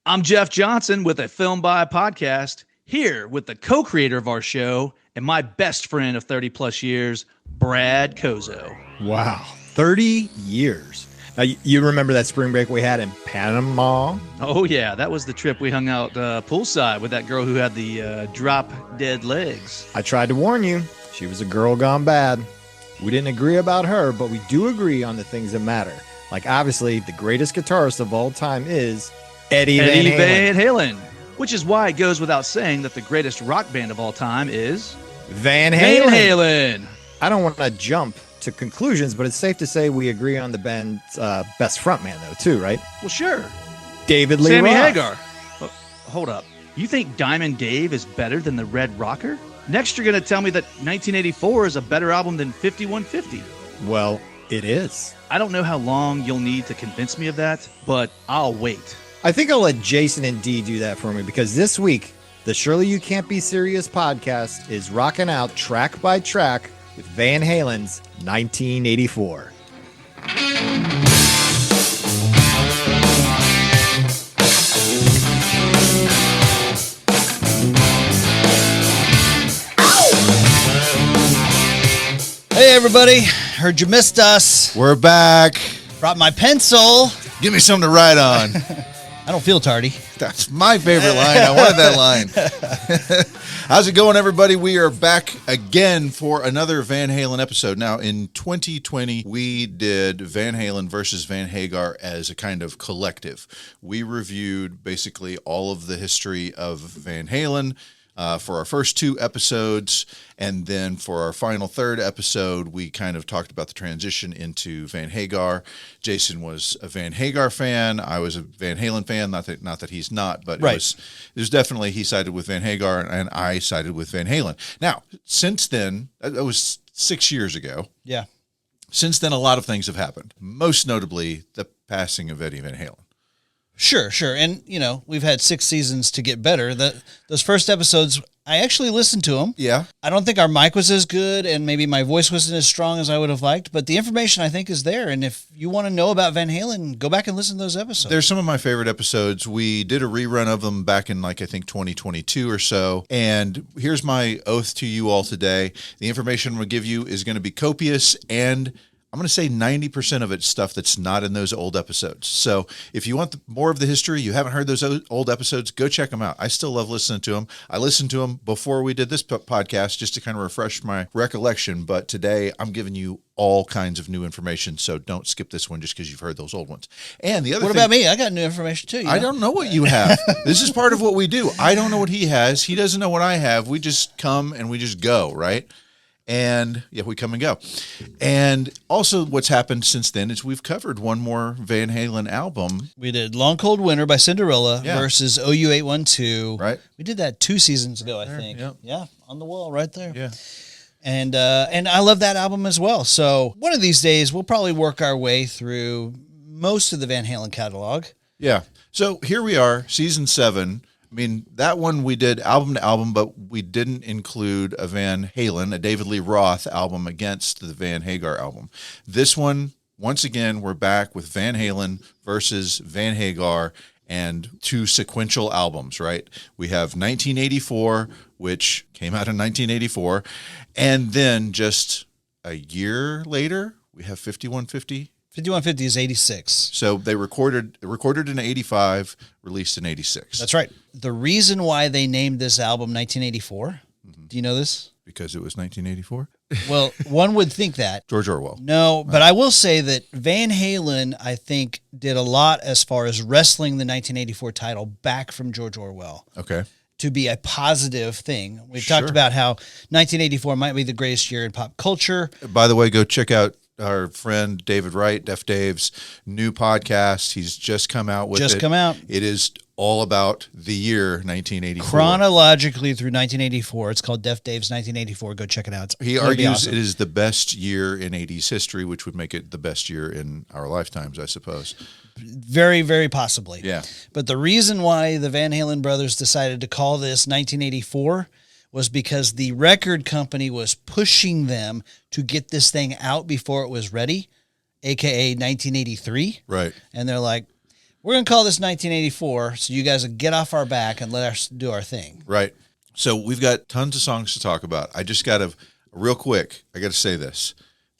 I'm Jeff Johnson with a Film By podcast, here with the co-creator of our show and my best friend of 30 plus years, Brad Kozo. Wow, 30 years. Now, you remember that spring break we had in Panama? Oh yeah, that was the trip we hung out poolside with that girl who had the drop dead legs. I tried to warn you. She was a girl gone bad. We didn't agree about her, but we do agree on the things that matter. Like, obviously, the greatest guitarist of all time is Eddie Van Halen. Which is why it goes without saying that the greatest rock band of all time is Van Halen. Van Halen. I don't want to jump to conclusions, but it's safe to say we agree on the band's best frontman, though, too, right? Well, sure. David Lee Sammy Roth. Hagar. Oh, hold up. You think Diamond Dave is better than the Red Rocker? Next, you're going to tell me that 1984 is a better album than 5150. Well, it is. I don't know how long you'll need to convince me of that, but I'll wait. I think I'll let Jason and Dee do that for me, because this week, the Surely You Can't Be Serious podcast is rocking out track by track with Van Halen's 1984. Hey everybody, heard you missed us. We're back. Brought my pencil. Give me something to write on. I don't feel tardy. That's my favorite line. I wanted that line. How's it going, everybody? We are back again for another Van Halen episode. Now, in 2020, we did Van Halen versus Van Hagar as a kind of collective. We reviewed basically all of the history of Van Halen for our first two episodes, and then for our final third episode, we kind of talked about the transition into Van Hagar. Jason was a Van Hagar fan. I was a Van Halen fan. Not that he's not, but right. It was definitely he sided with Van Hagar, and I sided with Van Halen. Now, since then, that was 6 years ago. Yeah. Since then, a lot of things have happened. Most notably, the passing of Eddie Van Halen. Sure. And, we've had 6 seasons to get better. Those first episodes, I actually listened to them. Yeah. I don't think our mic was as good, and maybe my voice wasn't as strong as I would have liked, but the information, I think, is there. And if you want to know about Van Halen, go back and listen to those episodes. They're some of my favorite episodes. We did a rerun of them back in, I think, 2022 or so. And here's my oath to you all today. The information I'm going to give you is going to be copious, and I'm going to say 90% of it's stuff that's not in those old episodes. So if you want more of the history, you haven't heard those old episodes, go check them out. I still love listening to them. I listened to them before we did this podcast just to kind of refresh my recollection. But today I'm giving you all kinds of new information. So don't skip this one just because you've heard those old ones. And the other What thing, about me? I got new information too. I don't know what you have. This is part of what we do. I don't know what he has. He doesn't know what I have. We just come and we just go, right? And yeah, we come and go. And also what's happened since then is we've covered one more Van Halen album. We did Long Cold Winter by Cinderella versus OU812. Right. We did that 2 seasons ago, I think. Yep. Yeah, on the wall right there. Yeah. And I love that album as well. So one of these days, we'll probably work our way through most of the Van Halen catalog. Yeah. So here we are, season 7. I mean, that one we did album to album, but we didn't include a Van Halen, a David Lee Roth album against the Van Hagar album. This one, once again, we're back with Van Halen versus Van Hagar and 2 sequential albums, right? We have 1984, which came out in 1984, and then just a year later, we have 5150. 5150 is 86. So they recorded in 85, released in 86. That's right. The reason why they named this album 1984, do you know this? Because it was 1984? Well, one would think that. George Orwell. No, but I will say that Van Halen, I think, did a lot as far as wrestling the 1984 title back from George Orwell. Okay. To be a positive thing. We've Sure. talked about how 1984 might be the greatest year in pop culture. By the way, go check out our friend David Wright, Def Dave's new podcast. He's just come out with it. It is all about the year 1984. Chronologically through 1984. It's called Def Dave's 1984. Go check it out. He argues it is the best year in 80s history, which would make it the best year in our lifetimes, I suppose. Very, very possibly. Yeah. But the reason why the Van Halen brothers decided to call this 1984 was because the record company was pushing them to get this thing out before it was ready, aka 1983. Right. And they're like, We're going to call this 1984, so you guys will get off our back and let us do our thing. Right. So we've got tons of songs to talk about. I just got to, real quick, I got to say this.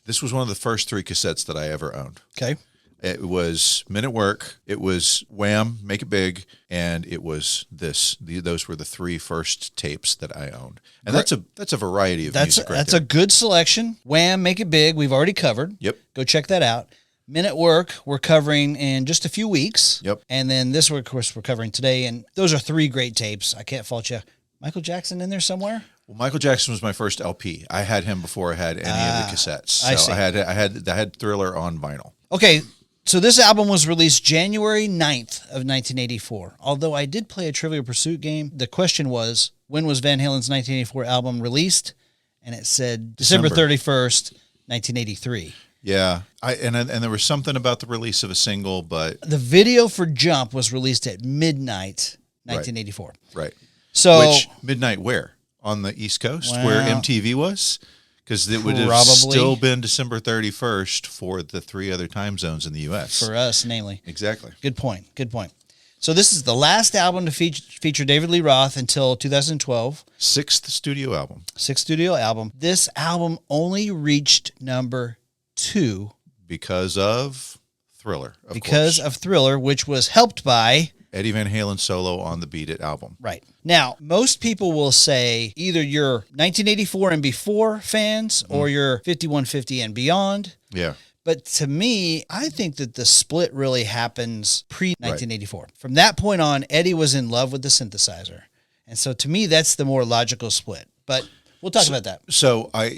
This was one of the first 3 cassettes that I ever owned. Okay. It was Men at Work, it was Wham, Make It Big, and it was this. Those were the 3 first tapes that I owned. And that's a variety of music right That's there. a good selection. Wham, Make It Big, we've already covered. Yep. Go check that out. Men at Work, we're covering in just a few weeks. Yep. And then this, of course, we're covering today. And those are 3 great tapes. I can't fault you. Michael Jackson in there somewhere? Well, Michael Jackson was my first LP. I had him before I had any of the cassettes. So I see. I had Thriller on vinyl. Okay, so this album was released January 9th of 1984. Although I did play a Trivial Pursuit game, the question was, when was Van Halen's 1984 album released? And it said December 31st, 1983. Yeah, and there was something about the release of a single, but The video for Jump was released at midnight, 1984. right. So Which midnight where? On the East Coast where Well, MTV was? Because it would have probably. still been December 31st for the 3 other time zones in the U.S. for us, namely. Exactly. Good point. Good point. So this is the last album to feature David Lee Roth until 2012. 6th studio album. 6th studio album. This album only reached number 2 Because of Thriller, of because course. of Thriller, which was helped by... Eddie Van Halen solo on the Beat It album. Right. Now, most people will say either you're 1984 and before fans or you're 5150 and beyond. Yeah. But to me, I think that the split really happens pre-1984. From that point on, Eddie was in love with the synthesizer. And so to me, that's the more logical split. But we'll talk about that. So I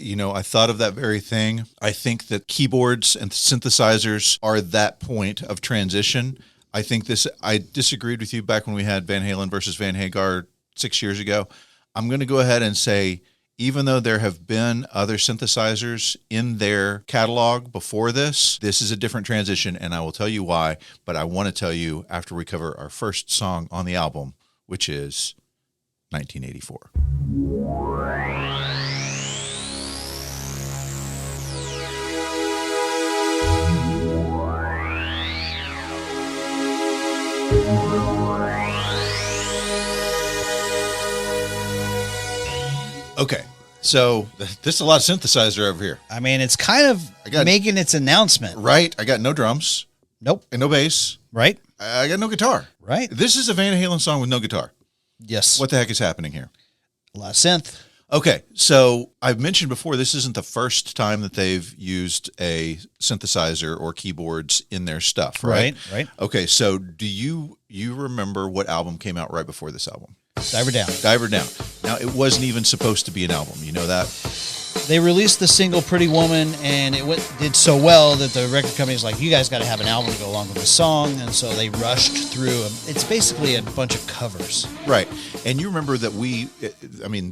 thought of that very thing. I think that keyboards and synthesizers are that point of transition. I disagreed with you back when we had Van Halen versus Van Hagar 6 years ago. I'm going to go ahead and say, even though there have been other synthesizers in their catalog before this is a different transition, and I will tell you why, but I want to tell you after we cover our first song on the album, which is 1984. Okay, so this is a lot of synthesizer over here, I mean, it's kind of making its announcement. right? I got no drums Nope. and no bass. Right? I got no guitar. Right. This is a Van Halen song with no guitar. Yes. What the heck is happening here? A lot of synth. Okay, so I've mentioned before, this isn't the first time that they've used a synthesizer or keyboards in their stuff, right? Right. Okay, so do you remember what album came out right before this album? Diver Down. Diver Down. Now, it wasn't even supposed to be an album. You know that? They released the single Pretty Woman, and it did so well that the record company's like, you guys got to have an album to go along with the song. And so they rushed through them. It's basically a bunch of covers. Right. And you remember that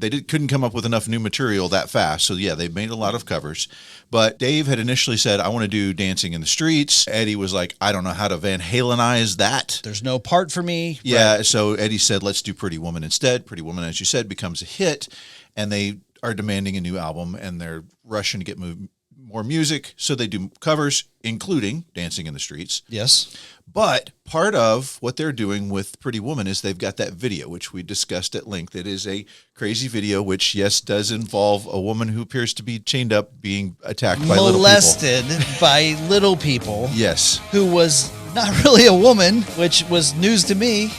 they couldn't come up with enough new material that fast. So, yeah, they made a lot of covers. But Dave had initially said, I want to do Dancing in the Streets. Eddie was like, I don't know how to Van Halenize that. There's no part for me. Yeah, right. So Eddie said, let's do Pretty Woman instead. Pretty Woman, as you said, becomes a hit. And they are demanding a new album, and they're rushing to get more music. So they do covers, including Dancing in the Streets. Yes. But part of what they're doing with Pretty Woman is they've got that video, which we discussed at length. It is a crazy video, which, yes, does involve a woman who appears to be chained up, being attacked by little people. Molested by little people. Yes. Who was not really a woman, which was news to me.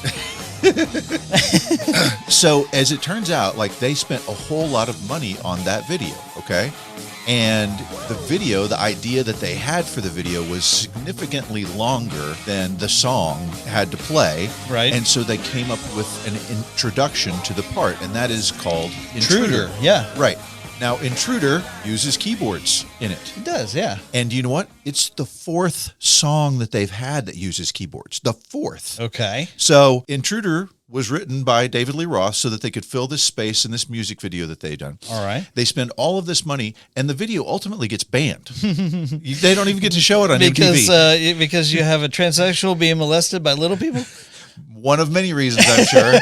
So, as it turns out, they spent a whole lot of money on that video, okay? And the video, the idea that they had for the video was significantly longer than the song had to play. Right. And so they came up with an introduction to the part, and that is called Intruder. Yeah. Right. Now, Intruder uses keyboards in it. It does, yeah. And you know what? It's the 4th song that they've had that uses keyboards. The 4th. Okay. So, Intruder was written by David Lee Roth so that they could fill this space in this music video that they'd done. All right. They spend all of this money, and the video ultimately gets banned. They don't even get to show it on MTV. Because you have a transsexual being molested by little people? One of many reasons, I'm sure.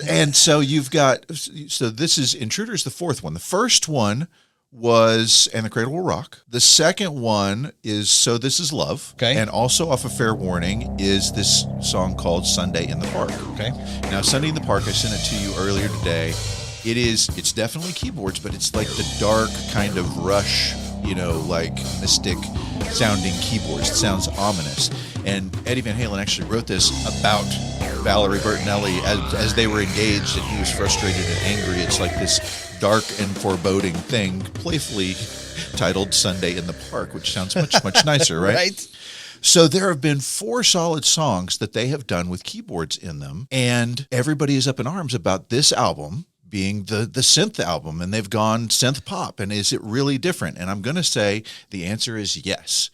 And so this is Intruder's the 4th one. The first one was And the Cradle Will Rock. The second one is So This Is Love. Okay. And also off of Fair Warning is this song called Sunday in the Park. Okay. Now, Sunday in the Park, I sent it to you earlier today. It's definitely keyboards, but it's like the dark kind of Rush, like mystic sounding keyboards. It sounds ominous. And Eddie Van Halen actually wrote this about Valerie Bertinelli as they were engaged, and he was frustrated and angry. It's like this dark and foreboding thing, playfully titled Sunday in the Park, which sounds much nicer, right? Right. So there have been 4 solid songs that they have done with keyboards in them, and everybody is up in arms about this album being the synth album, and they've gone synth pop, and is it really different? And I'm going to say the answer is yes.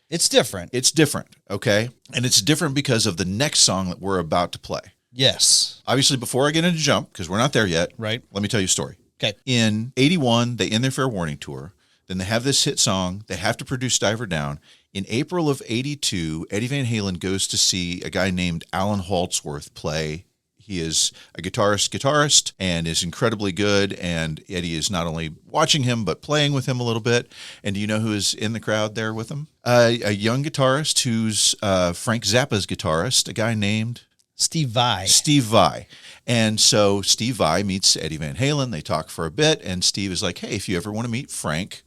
It's different. It's different, okay? And it's different because of the next song that we're about to play. Yes. Obviously, before I get into Jump, because we're not there yet, Right. let me tell you a story. Okay. In 81, they end their Fair Warning tour. Then they have this hit song. They have to produce Diver Down. In April of 82, Eddie Van Halen goes to see a guy named Alan Haldsworth play. He is a guitarist and is incredibly good. And Eddie is not only watching him, but playing with him a little bit. And do you know who is in the crowd there with him? A young guitarist who's Frank Zappa's guitarist, a guy named Steve Vai. Steve Vai. And so Steve Vai meets Eddie Van Halen. They talk for a bit, and Steve is like, hey, if you ever want to meet Frank,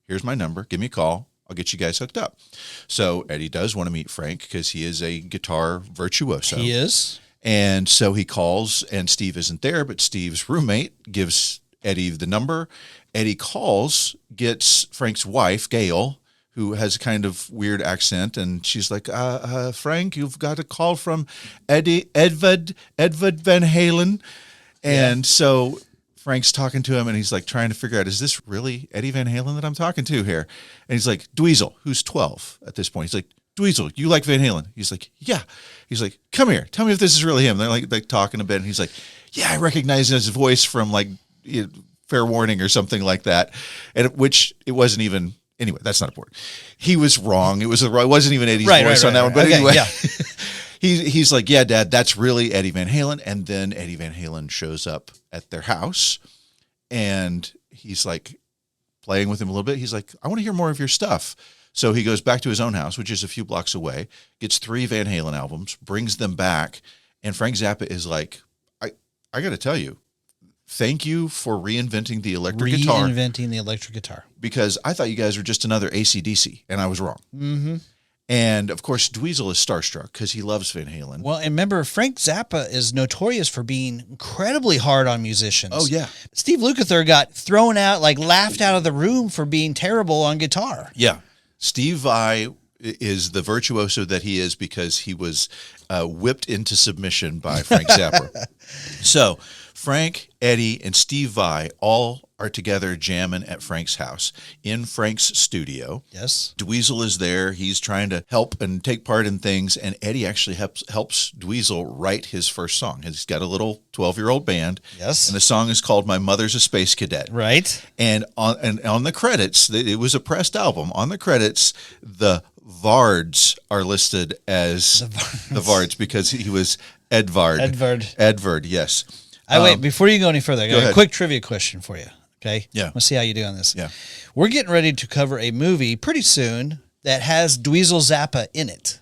here's my number. Give me a call. I'll get you guys hooked up. So Eddie does want to meet Frank because he is a guitar virtuoso. He is. And so he calls, and Steve isn't there, but Steve's roommate gives Eddie the number. Eddie calls, gets Frank's wife, Gail, who has a kind of weird accent, and she's like, Frank, you've got a call from Edvard Van Halen. And so Frank's talking to him, and he's like trying to figure out, is this really Eddie Van Halen that I'm talking to here? And he's like, Dweezil, who's 12 at this point. He's like, Dweezil, you like Van Halen? He's like, yeah. He's like, come here, tell me if this is really him. They're like talking a bit, and he's like, yeah, I recognize his voice from like Fair Warning or something like that, and which it wasn't even. Anyway, that's not important. He was wrong. It wasn't even Eddie's voice on that one. But okay, anyway, yeah. he's like, yeah, Dad, that's really Eddie Van Halen. And then Eddie Van Halen shows up at their house, and he's like playing with him a little bit. He's like, I want to hear more of your stuff. So he goes back to his own house, which is a few blocks away, gets 3 Van Halen albums, brings them back, and Frank Zappa is like, I got to tell you, thank you for reinventing the electric guitar. Reinventing the electric guitar. Because I thought you guys were just another AC/DC, and I was wrong. Mm-hmm. And, of course, Dweezil is starstruck because he loves Van Halen. Well, and remember, Frank Zappa is notorious for being incredibly hard on musicians. Oh, yeah. Steve Lukather got thrown out, laughed out of the room for being terrible on guitar. Yeah. Steve Vai is the virtuoso that he is because he was whipped into submission by Frank Zappa. So Frank, Eddie, and Steve Vai all are together jamming at Frank's house in Frank's studio. Yes. Dweezil is there. He's trying to help and take part in things, and Eddie actually helps Dweezil write his first song. He's got a little 12-year-old band. Yes. And the song is called My Mother's a Space Cadet. Right. And on the credits, it was a pressed album. On the credits, the Vards are listed as the Vards because he was Edvard. Edvard, yes. Wait, before you go any further, I got a ahead. quick trivia question for you. Okay? Yeah. We'll see how you do on this. Yeah. We're getting ready to cover a movie pretty soon that has Dweezil Zappa in it.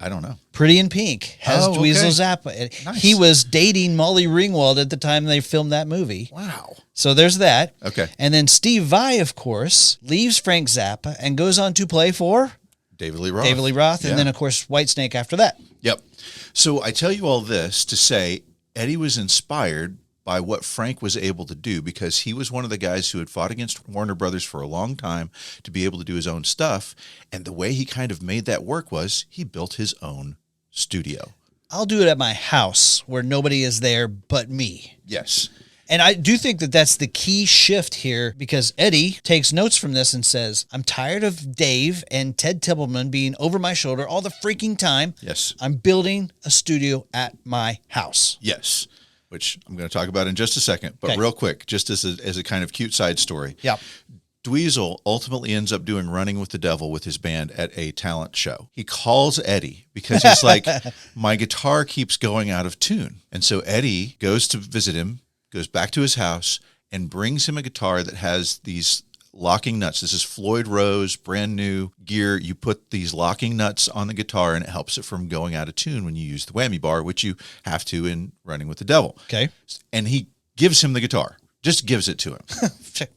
I don't know. Pretty in Pink has Oh, Dweezil okay. Zappa. Nice. He was dating Molly Ringwald at the time they filmed that movie. Wow. So there's that. Okay. And then Steve Vai, of course, leaves Frank Zappa and goes on to play for David Lee Roth. Yeah. And then, of course, Whitesnake after that. Yep. So I tell you all this to say Eddie was inspired by what Frank was able to do because he was one of the guys who had fought against Warner Brothers for a long time to be able to do his own stuff. And the way he kind of made that work was he built his own studio. I'll do it at my house where nobody is there but me. Yes. And I do think that that's the key shift here because Eddie takes notes from this and says, I'm tired of Dave and Ted Tippelman being over my shoulder all the freaking time. Yes. I'm building a studio at my house. Yes. Which I'm going to talk about in just a second. But Okay. real quick, just as a kind of cute side story. Yeah. Dweezil ultimately ends up doing Running with the Devil with his band at a talent show. He calls Eddie because he's like, my guitar keeps going out of tune. And so Eddie goes to visit him, goes back to his house, and brings him a guitar that has these locking nuts. This is Floyd Rose, brand new gear. You put these locking nuts on the guitar and it helps it from going out of tune when you use the whammy bar, which you have to in Running with the Devil. Okay. And he gives him the guitar, just gives it to him.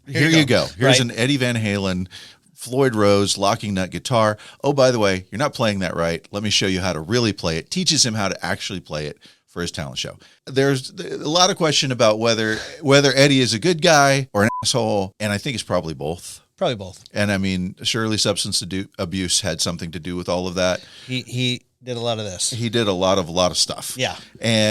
Here you go. Here's an Eddie Van Halen, Floyd Rose locking nut guitar. Oh, by the way, you're not playing that right. Let me show you how to really play it. Teaches him how to actually play it for his talent show. There's a lot of question about whether Eddie is a good guy or an asshole, and I think it's probably both. Probably both. And I mean, surely substance abuse had something to do with all of that. He did a lot of this. He did a lot of stuff. Yeah.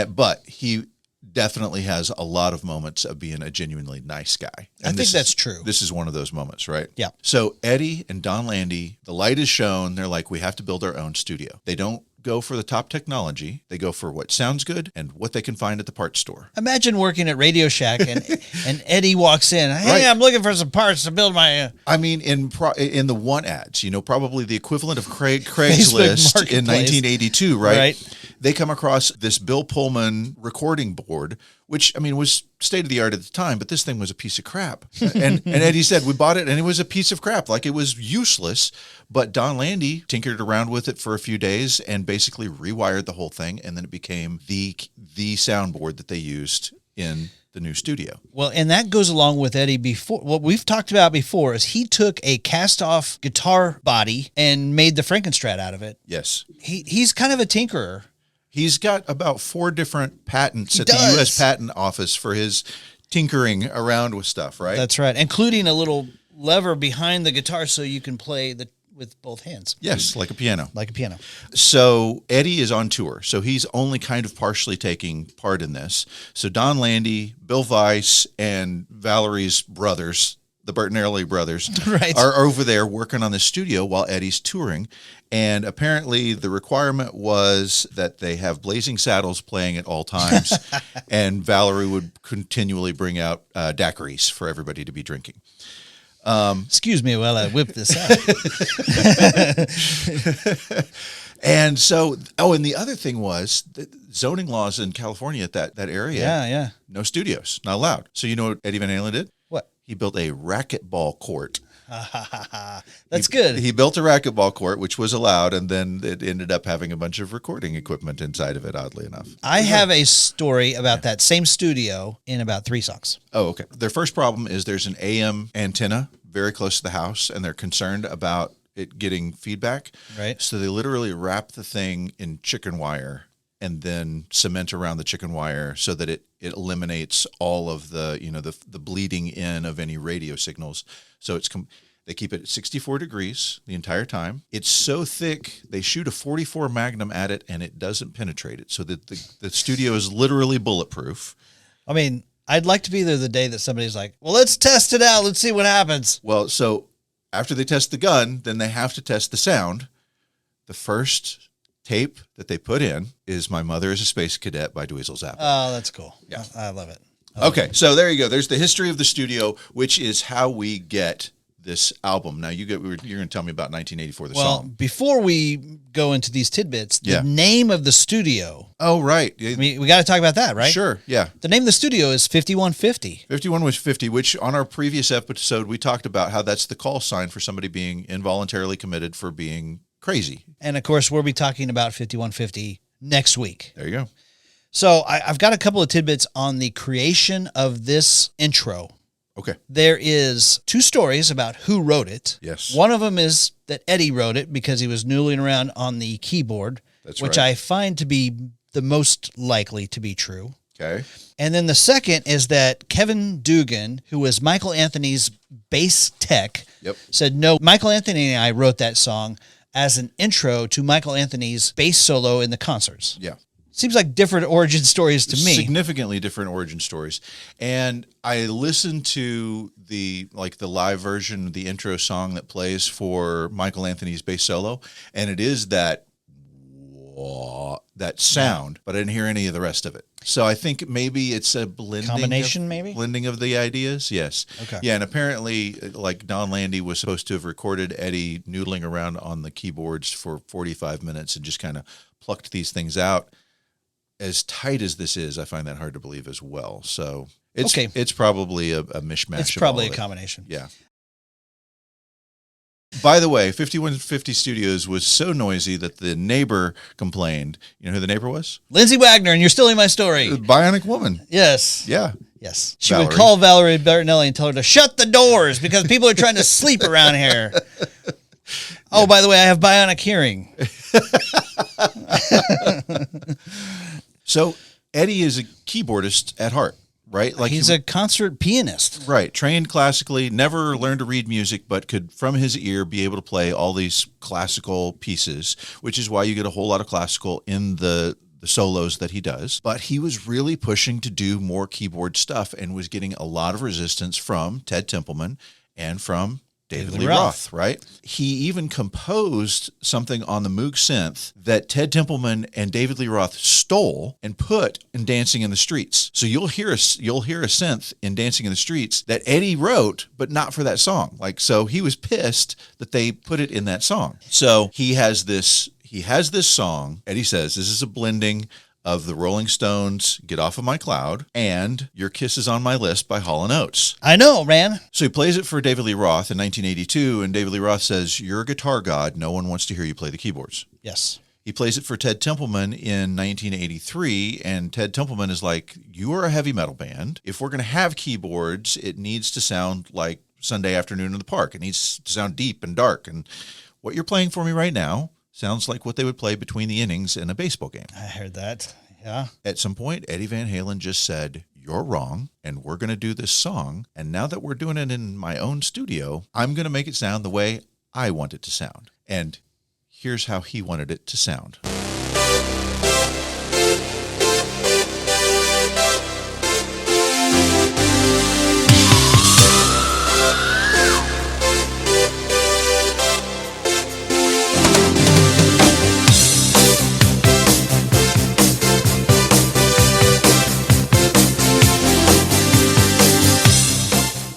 But he definitely has a lot of moments of being a genuinely nice guy. And I think that's true. This is one of those moments, right? Yeah. So Eddie and Don Landy, the light is shown. They're like, we have to build our own studio. They don't go for the top technology. They go for what sounds good and what they can find at the parts store. Imagine working at Radio Shack and Eddie walks in. Hey, Right. I'm looking for some parts to build my. I mean, in the want ads, probably the equivalent of Craigslist in 1982, right? They come across this Bill Pullman recording board, which, I mean, was state of the art at the time, but this thing was a piece of crap. And Eddie said, we bought it and it was a piece of crap. Like, it was useless. But Don Landy tinkered around with it for a few days and basically rewired the whole thing. And then it became the soundboard that they used in the new studio. Well, and that goes along with Eddie before. What we've talked about before is he took a cast off guitar body and made the Frankenstrat out of it. Yes. He's kind of a tinkerer. He's got about 4 different patents at the U.S. Patent Office for his tinkering around with stuff, right? That's right, including a little lever behind the guitar so you can play with both hands. Yes, like a piano. Like a piano. So Eddie is on tour, so he's only kind of partially taking part in this. So Don Landy, Bill Weiss, and Valerie's brothers, the Bertinelli brothers, Right. are over there working on the studio while Eddie's touring. And apparently the requirement was that they have Blazing Saddles playing at all times, and Valerie would continually bring out daiquiris for everybody to be drinking. Excuse me while I whip this out. And so, and the other thing was the zoning laws in California at that area. Yeah. No studios, not allowed. So you know what Eddie Van Halen did? What? He built a racquetball court. That's good. He built a racquetball court, which was allowed, and then it ended up having a bunch of recording equipment inside of it, oddly enough. I have a story about that same studio in about 3 songs. Oh, okay. Their first problem is there's an AM antenna very close to the house, and they're concerned about it getting feedback. Right. So they literally wrap the thing in chicken wire and then cement around the chicken wire so that it eliminates all of the, the bleeding in of any radio signals. So they keep it at 64 degrees the entire time. It's so thick, they shoot a 44 Magnum at it and it doesn't penetrate it. So that the studio is literally bulletproof. I mean, I'd like to be there the day that somebody's like, well, let's test it out. Let's see what happens. Well, so after they test the gun, then they have to test the sound. The first tape that they put in is My Mother is a Space Cadet by Dweezil Zappa. Oh, that's cool. Yeah. I love it. Okay, so there you go. There's the history of the studio, which is how we get this album. Now, you're going to tell me about 1984, the song. Before we go into these tidbits, the Yeah. name of the studio. Oh, right. We got to talk about that, right? Sure, yeah. The name of the studio is 5150. 51 was 50, which on our previous episode, we talked about how that's the call sign for somebody being involuntarily committed for being crazy. And of course, we'll be talking about 5150 next week. There you go. So I've got a couple of tidbits on the creation of this intro. Okay. There is 2 stories about who wrote it. Yes. One of them is that Eddie wrote it because he was noodling around on the keyboard, That's which right. I find to be the most likely to be true. Okay. And then the second is that Kevin Dugan, who was Michael Anthony's bass tech, said, no, Michael Anthony and I wrote that song as an intro to Michael Anthony's bass solo in the concerts. Yeah. Seems like different origin stories to me. Significantly different origin stories. And I listened to the live version, the intro song that plays for Michael Anthony's bass solo, and it is that sound, but I didn't hear any of the rest of it. So I think maybe it's a blending of the ideas. Yes. Okay. Yeah, and apparently, like, Don Landy was supposed to have recorded Eddie noodling around on the keyboards for 45 minutes and just kind of plucked these things out. As tight as this is, I find that hard to believe as well. So It's probably a mishmash. It's of probably all a of it. combination. Yeah. By the way, 5150 Studios was so noisy that the neighbor complained. You know who the neighbor was? Lindsay Wagner, and you're stealing my story. The Bionic Woman. Yes. Yeah. Yes. She Valerie. would call Valerie Bertinelli and tell her to shut the doors because people are trying to sleep around here. Oh, by the way, I have bionic hearing. So Eddie is a keyboardist at heart, right? Like He's a concert pianist. right, trained classically, never learned to read music, but could from his ear be able to play all these classical pieces, which is why you get a whole lot of classical in the solos that he does. But he was really pushing to do more keyboard stuff and was getting a lot of resistance from Ted Templeman and from David Lee Roth, right? He even composed something on the Moog synth that Ted Templeman and David Lee Roth stole and put in Dancing in the Streets. So you'll hear a synth in Dancing in the Streets that Eddie wrote, but not for that song. Like, so he was pissed that they put it in that song. So he has this song. Eddie says, this is a blending of the Rolling Stones' Get Off of My Cloud and Your Kiss Is on My List by Hall & Oates. I know, man. So he plays it for David Lee Roth in 1982, and David Lee Roth says, you're a guitar god. No one wants to hear you play the keyboards. Yes. He plays it for Ted Templeman in 1983, and Ted Templeman is like, you are a heavy metal band. If we're going to have keyboards, it needs to sound like Sunday Afternoon in the Park. It needs to sound deep and dark. And what you're playing for me right now sounds like what they would play between the innings in a baseball game. I heard that. Yeah. At some point, Eddie Van Halen just said, you're wrong, and we're going to do this song. And now that we're doing it in my own studio, I'm going to make it sound the way I want it to sound. And here's how he wanted it to sound.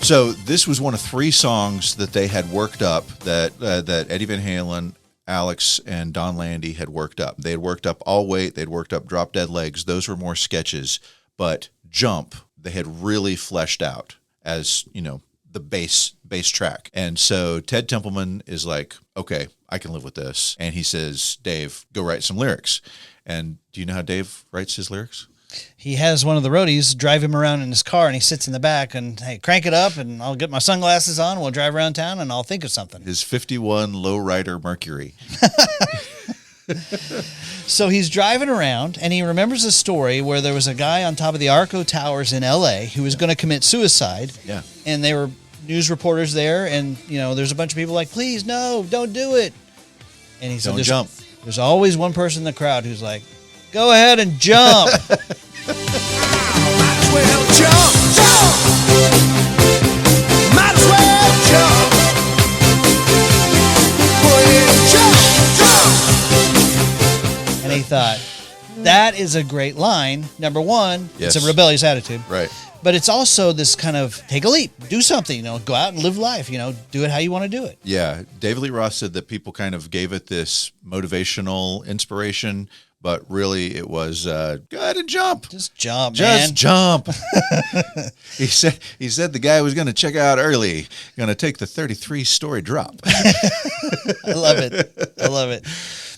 So this was one of 3 songs that they had worked up that Eddie Van Halen, Alex, and Don Landy had worked up. They had worked up All Wait. They'd worked up Drop Dead Legs. Those were more sketches. But Jump, they had really fleshed out as, you know, the bass track. And so Ted Templeman is like, okay, I can live with this. And he says, Dave, go write some lyrics. And do you know how Dave writes his lyrics? He has one of the roadies drive him around in his car, and he sits in the back and, hey, crank it up, and I'll get my sunglasses on. We'll drive around town, and I'll think of something. His 51 lowrider Mercury. So he's driving around, and he remembers a story where there was a guy on top of the Arco Towers in L.A. who was going to commit suicide. Yeah. And they were news reporters there, and, you know, there's a bunch of people like, please, no, don't do it. And he said, Don't jump. There's always one person in the crowd who's like, go ahead and jump. Might as well jump, jump. Might as well jump. Go ahead, jump, jump. And he thought, that is a great line. Number one, Yes. It's a rebellious attitude. Right. But it's also this kind of take a leap, do something, you know, go out and live life, you know, do it how you want to do it. Yeah. David Lee Roth said that people kind of gave it this motivational inspiration, but really it was go ahead and jump. Just jump, man. Just jump. He said the guy was going to check out early, going to take the 33-story drop. I love it. I love it.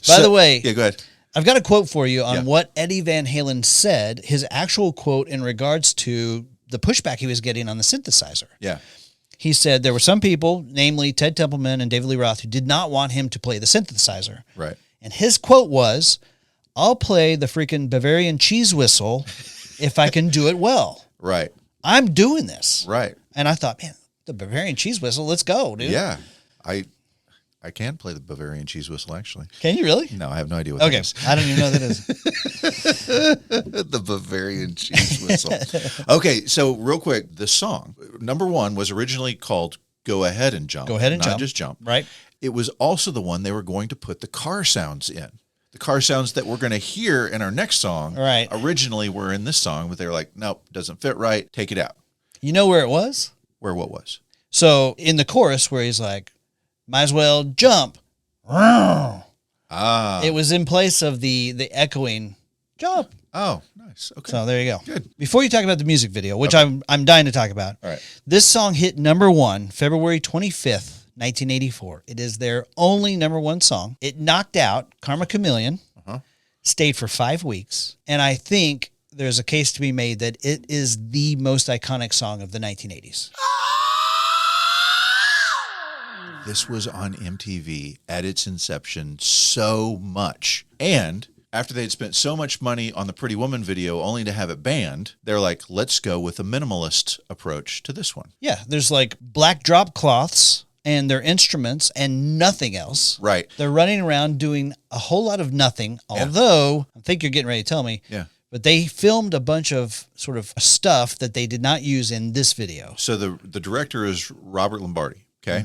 By the way, yeah, go ahead. I've got a quote for you on Yeah. what Eddie Van Halen said, his actual quote in regards to the pushback he was getting on the synthesizer. Yeah. He said there were some people, namely Ted Templeman and David Lee Roth, who did not want him to play the synthesizer. Right. And his quote was, I'll play the freaking Bavarian cheese whistle if I can do it well. Right. I'm doing this. Right. And I thought, man, the Bavarian cheese whistle, let's go, dude. Yeah. I can play the Bavarian cheese whistle, actually. Can you really? No, I have no idea what that Okay. is. I don't even know what that is. The Bavarian cheese whistle. Okay, so real quick, the song, number 1, was originally called Go Ahead and Jump. Go Ahead and not Jump. just Jump. Right. It was also the one they were going to put the car sounds in. The car sounds that we're going to hear in our next song Right. originally were in this song, but they were like, nope, doesn't fit right. Take it out. You know where it was? Where what was? So in the chorus where he's like, might as well jump. Ah. It was in place of the echoing Jump. Oh, nice. Okay. So there you go. Good. Before you talk about the music video, which I'm dying to talk about. All right. This song hit number 1 February 25th, 1984. It is their only number 1 song. It knocked out Karma Chameleon, stayed for 5 weeks, and I think there's a case to be made that it is the most iconic song of the 1980s. This was on MTV at its inception so much. And after they had spent so much money on the Pretty Woman video only to have it banned, they're like, let's go with a minimalist approach to this one. Yeah, there's like black drop cloths and their instruments and nothing else. Right. They're running around doing a whole lot of nothing, although I think you're getting ready to tell me. Yeah. But they filmed a bunch of sort of stuff that they did not use in this video. So the director is Robert Lombardi, okay?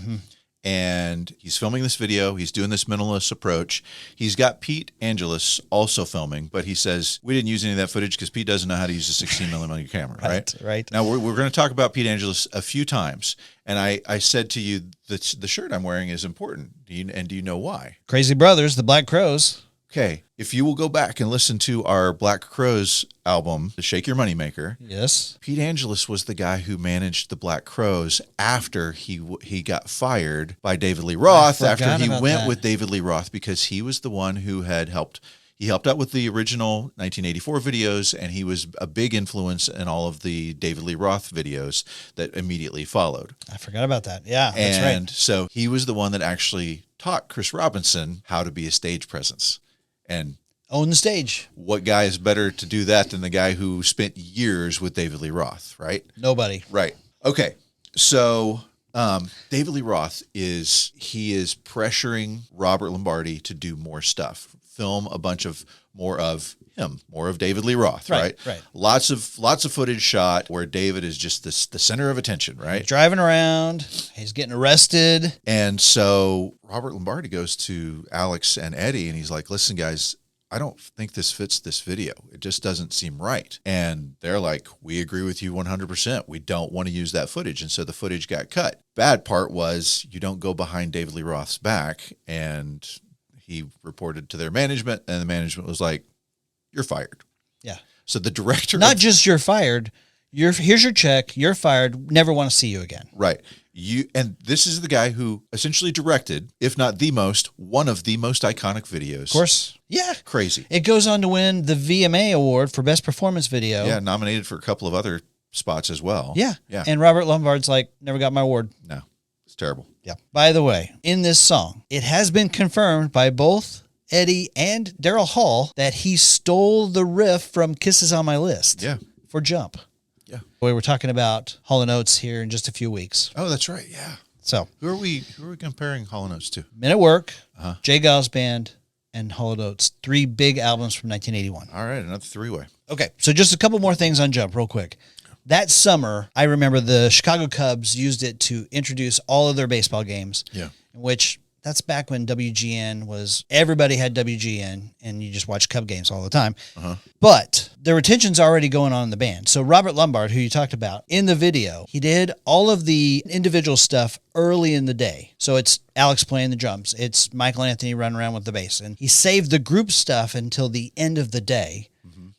And he's filming this video. He's doing this minimalist approach. He's got Pete Angelis also filming, but he says, we didn't use any of that footage because Pete doesn't know how to use a 16 millimeter camera, right? Right. Now, we're going to talk about Pete Angelis a few times. And I said to you that the shirt I'm wearing is important. Do you know why? Crazy Brothers, the Black Crows. Okay, if you will go back and listen to our Black Crows album, The Shake Your Moneymaker, Yes. Pete Angelis was the guy who managed the Black Crows after he got fired by David Lee Roth, after he went with David Lee Roth, because he was the one who had helped out with the original 1984 videos, and he was a big influence in all of the David Lee Roth videos that immediately followed. I forgot about that. Yeah, that's And right. so he was the one that actually taught Chris Robinson how to be a stage presence. And Own the stage. what guy is better to do that than the guy who spent years with David Lee Roth, right? Nobody. Right. Okay. So David Lee Roth is pressuring Robert Lombardi to do more stuff, film a bunch of more of him, more of David Lee Roth, right? Right. Lots of footage shot where David is just the center of attention, right? Driving around. He's getting arrested. And so Robert Lombardi goes to Alex and Eddie and he's like, listen, guys, I don't think this fits this video. It just doesn't seem right. And they're like, we agree with you 100%. We don't want to use that footage. And so the footage got cut. Bad part was you don't go behind David Lee Roth's back. And he reported to their management and the management was like, you're fired. Yeah. So the director... Not just you're fired. Here's your check. You're fired. Never want to see you again. Right. And this is the guy who essentially directed, if not one of the most iconic videos. Of course. Yeah. Crazy. It goes on to win the VMA award for best performance video. Yeah, nominated for a couple of other spots as well. Yeah. Yeah. And Robert Lombard's like, never got my award. No, it's terrible. Yeah. By the way, in this song, it has been confirmed by both Eddie and Daryl Hall that he stole the riff from Kisses on My List. Yeah. For Jump. Yeah. We were talking about Hall & Oates here in just a few weeks. Oh, that's right. Yeah. So Who are we comparing Hall & Oates to? Men at Work, Jay Giles Band, and Hall & Oates. 3 big albums from 1981. All right, another three-way. Okay, so just a couple more things on Jump real quick. That summer, I remember the Chicago Cubs used it to introduce all of their baseball games. Yeah. In which that's back when WGN was, everybody had WGN and you just watch Cub games all the time. But the retention's already going on in the band. So Robert Lombard, who you talked about, in the video, he did all of the individual stuff early in the day. So it's Alex playing the drums. It's Michael Anthony running around with the bass. And he saved the group stuff until the end of the day.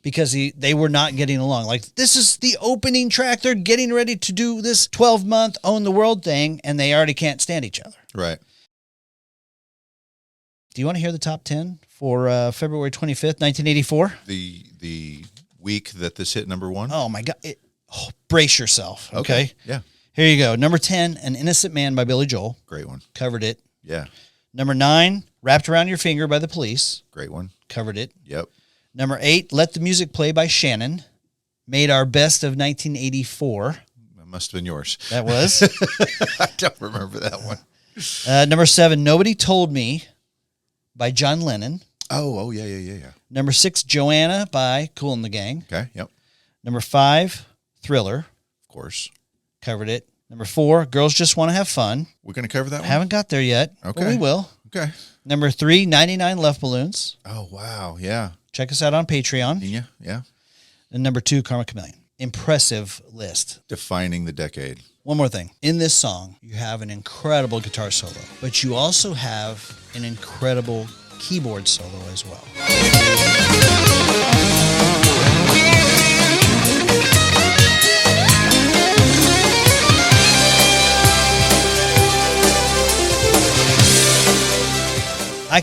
Because they were not getting along. Like, this is the opening track. They're getting ready to do this 12-month Own the World thing, and they already can't stand each other. Right. Do you want to hear the top 10 for February 25th, 1984? The week that this hit number one? Oh, my God. Brace yourself, okay? Yeah. Here you go. Number 10, An Innocent Man by Billy Joel. Great one. Covered it. Yeah. Number 9, Wrapped Around Your Finger by The Police. Great one. Covered it. Yep. Number 8, Let the Music Play by Shannon. Made our best of 1984. That must have been yours. That was. I don't remember that one. Number 7, Nobody Told Me by John Lennon. Oh, yeah. Number 6, Joanna by Kool and the Gang. Okay, yep. Number 5, Thriller. Of course. Covered it. Number 4, Girls Just Want to Have Fun. We're going to cover that one? Haven't got there yet, Okay. but we will. Okay. Number 3, 99 Love Balloons. Oh, wow. Yeah. Check us out on Patreon. Yeah. And number 2, Karma Chameleon. Impressive list. Defining the decade. One more thing. In this song, you have an incredible guitar solo, but you also have an incredible keyboard solo as well.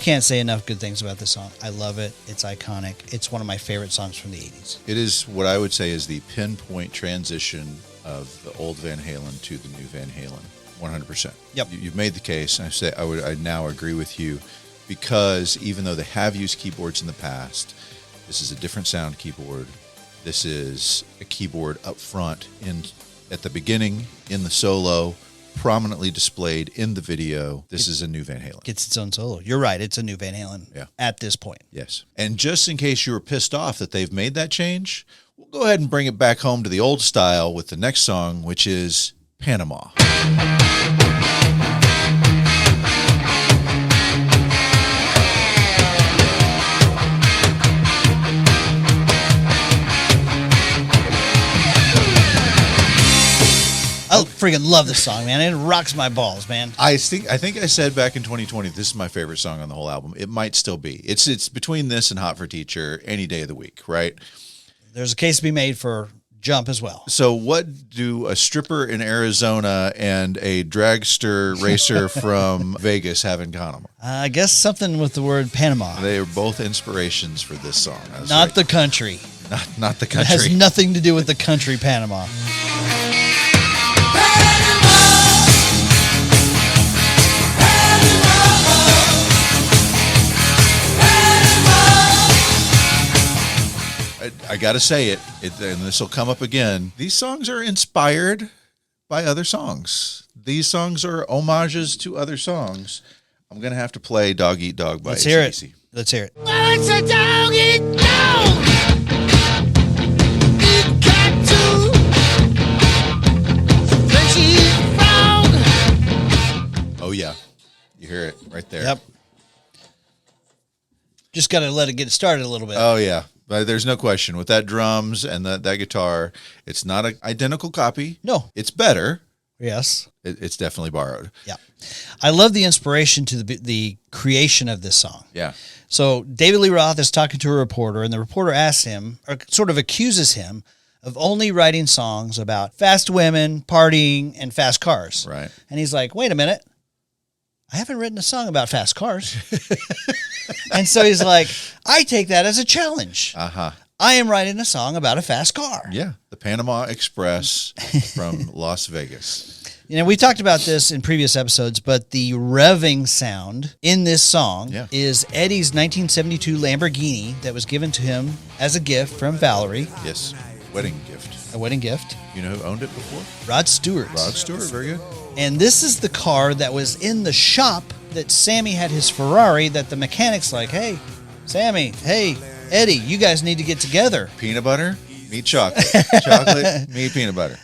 can't say enough good things about this song. I love it. It's iconic. It's one of my favorite songs from the 80s. It is what I would say is the pinpoint transition of the old Van Halen to the new Van Halen. 100%. Yep. You've made the case. And I now agree with you, because even though they have used keyboards in the past, this is a different sound keyboard. This is a keyboard up front at the beginning in the solo, prominently displayed in the video. This is a new Van Halen. Gets its own solo. You're right. It's a new Van Halen at this point. Yes. And just in case you were pissed off that they've made that change, we'll go ahead and bring it back home to the old style with the next song, which is Panama. I freaking love this song, man. It rocks my balls, man. I think I said back in 2020, this is my favorite song on the whole album. It might still be. It's between this and Hot for Teacher any day of the week, right? There's a case to be made for Jump as well. So what do a stripper in Arizona and a dragster racer from Vegas have in common? I guess something with the word Panama. They are both inspirations for this song. Not the country. Not the It country. has nothing to do with the country Panama. I got to say it, and this will come up again. These songs are inspired by other songs. These songs are homages to other songs. I'm going to have to play Dog Eat Dog by Let's hear it. AC/DC. Let's hear it. Well, it's a dog eat dog. Eat cat too. Then she eat frog. Oh, yeah. You hear it right there. Yep. Just got to let it get started a little bit. Oh, yeah. But there's no question. With that drums and that guitar, it's not an identical copy. No. It's better. Yes. It's definitely borrowed. Yeah. I love the inspiration to the creation of this song. Yeah. So David Lee Roth is talking to a reporter, and the reporter asks him, or sort of accuses him, of only writing songs about fast women, partying, and fast cars. Right. And he's like, wait a minute. I haven't written a song about fast cars. And so he's like, I take that as a challenge. Uh-huh. I am writing a song about a fast car. Yeah. The Panama Express from Las Vegas. You know, we talked about this in previous episodes, but the revving sound in this song is Eddie's 1972 Lamborghini that was given to him as a gift from Valerie. Yes. Wedding gift. A wedding gift. You know who owned it before? Rod Stewart. Rod Stewart. Very good. And this is the car that was in the shop that Sammy had his Ferrari that the mechanic's like, hey, Sammy, hey, Eddie, you guys need to get together. Peanut butter, meat chocolate. Chocolate, meat peanut butter.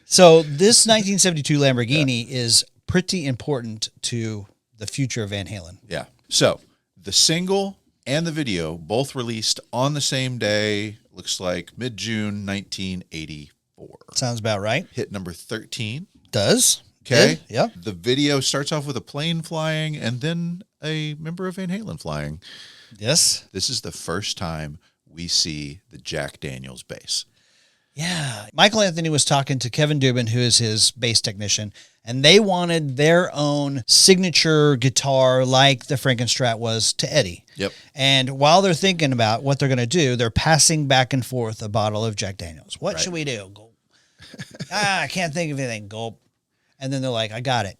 So this 1972 Lamborghini is pretty important to the future of Van Halen. Yeah. So the single and the video both released on the same day. Looks like mid-June 1984. Sounds about right. Hit number 13. Does. Okay. Did? Yep. The video starts off with a plane flying and then a member of Van Halen flying. Yes. This is the first time we see the Jack Daniels bass. Yeah. Michael Anthony was talking to Kevin Dubin, who is his bass technician, and they wanted their own signature guitar like the Frankenstrat was to Eddie. Yep. And while they're thinking about what they're going to do, they're passing back and forth a bottle of Jack Daniels. What should we do? Gulp. I can't think of anything. Gulp. And then they're like, I got it.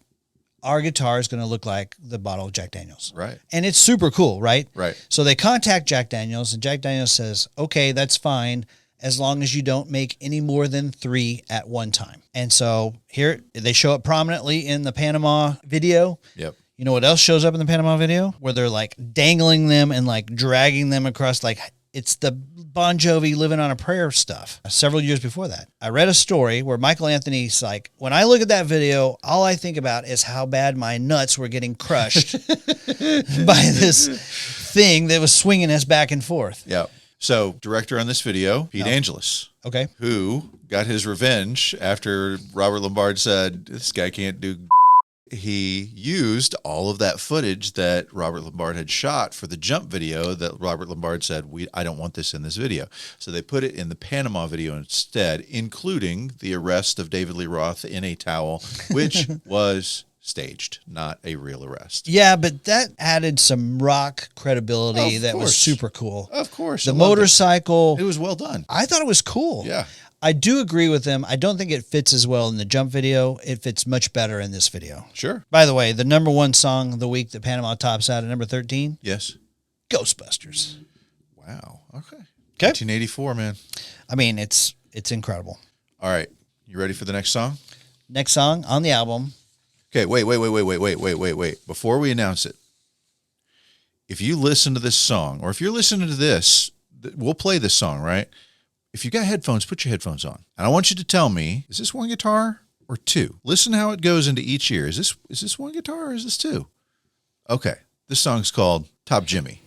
Our guitar is going to look like the bottle of Jack Daniels. Right. And it's super cool, right? Right. So they contact Jack Daniels, and Jack Daniels says, okay, that's fine, as long as you don't make any more than 3 at one time. And so here they show up prominently in the Panama video. Yep. You know what else shows up in the Panama video? Where they're like dangling them and like dragging them across, like it's the Bon Jovi Living on a Prayer stuff. Several years before that, I read a story where Michael Anthony's like, when I look at that video, all I think about is how bad my nuts were getting crushed by this thing that was swinging us back and forth. Yep. So director on this video, Pete Angelis. Okay. Who got his revenge after Robert Lombard said, this guy can't do. He used all of that footage that Robert Lombard had shot for the Jump video that Robert Lombard said, I don't want this in this video. So they put it in the Panama video instead, including the arrest of David Lee Roth in a towel, which was staged, not a real arrest. Yeah, but that added some rock credibility Of that was course. super cool. Of course. The I loved motorcycle, It was well done. I thought it was cool. Yeah. I do agree with him. I don't think it fits as well in the Jump video. It fits much better in this video. Sure. By the way, the number one song of the week that Panama tops out at number 13, Yes. Ghostbusters. Wow. Okay. 1984, man. I mean, it's incredible. All right. You ready for the next song? Next song on the album. Okay, wait. Before we announce it, if you listen to this song, or if you're listening to this, we'll play this song, right? If you got headphones, put your headphones on. And I want you to tell me, is this one guitar or two? Listen how it goes into each ear. Is this one guitar or is this two? Okay. This song's called Top Jimmy.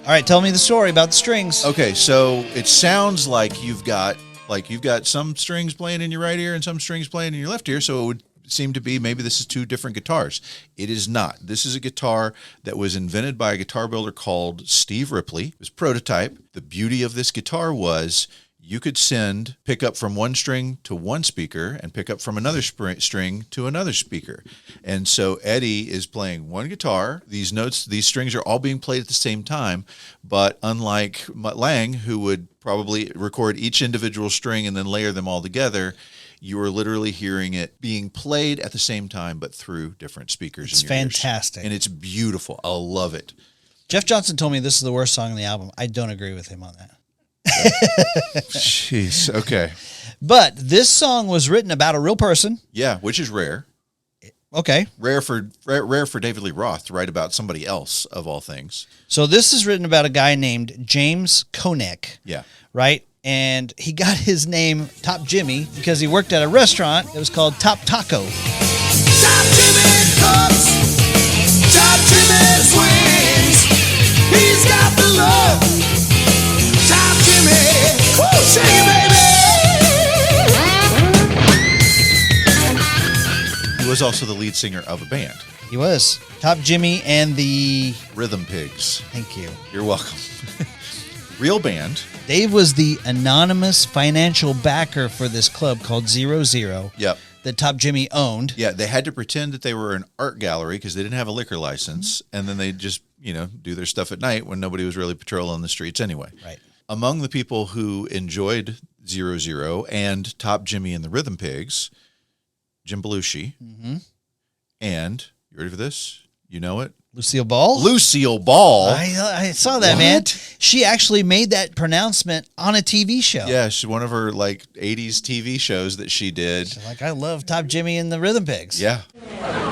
All right, tell me the story about the strings. Okay, so it sounds like you've got some strings playing in your right ear and some strings playing in your left ear, so it would seem to be maybe this is two different guitars. It is not. This is a guitar that was invented by a guitar builder called Steve Ripley. It was prototype. The beauty of this guitar was you could pick up from one string to one speaker and pick up from another string to another speaker. And so Eddie is playing one guitar. These strings are all being played at the same time. But unlike Mutt Lange, who would probably record each individual string and then layer them all together, you are literally hearing it being played at the same time, but through different speakers. It's in your ears. fantastic. And it's beautiful. I love it. Jeff Johnson told me this is the worst song on the album. I don't agree with him on that. Jeez. Okay. But this song was written about a real person. Yeah, which is rare. Okay. Rare for David Lee Roth to write about somebody else, of all things. So this is written about a guy named James Konek. Yeah. Right? And he got his name Top Jimmy because he worked at a restaurant that was called Top Taco. Top Jimmy cooks, Top Jimmy swings. He's got the love. Top Jimmy, woo, shake it, baby. He was also the lead singer of a band, He was. Top Jimmy and the... Rhythm Pigs. Thank you. You're welcome. Real band. Dave was the anonymous financial backer for this club called 00. Yep. That Top Jimmy owned. Yeah, they had to pretend that they were an art gallery because they didn't have a liquor license, and then they just, do their stuff at night when nobody was really patrolling the streets anyway. Right. Among the people who enjoyed 00 and Top Jimmy and the Rhythm Pigs, Jim Belushi, and, you ready for this? You know it? Lucille Ball? Lucille Ball. I saw that, man. She actually made that pronouncement on a TV show. Yeah, she's one of her 80s TV shows that she did. She's like, I love Top Jimmy and the Rhythm Pigs. Yeah.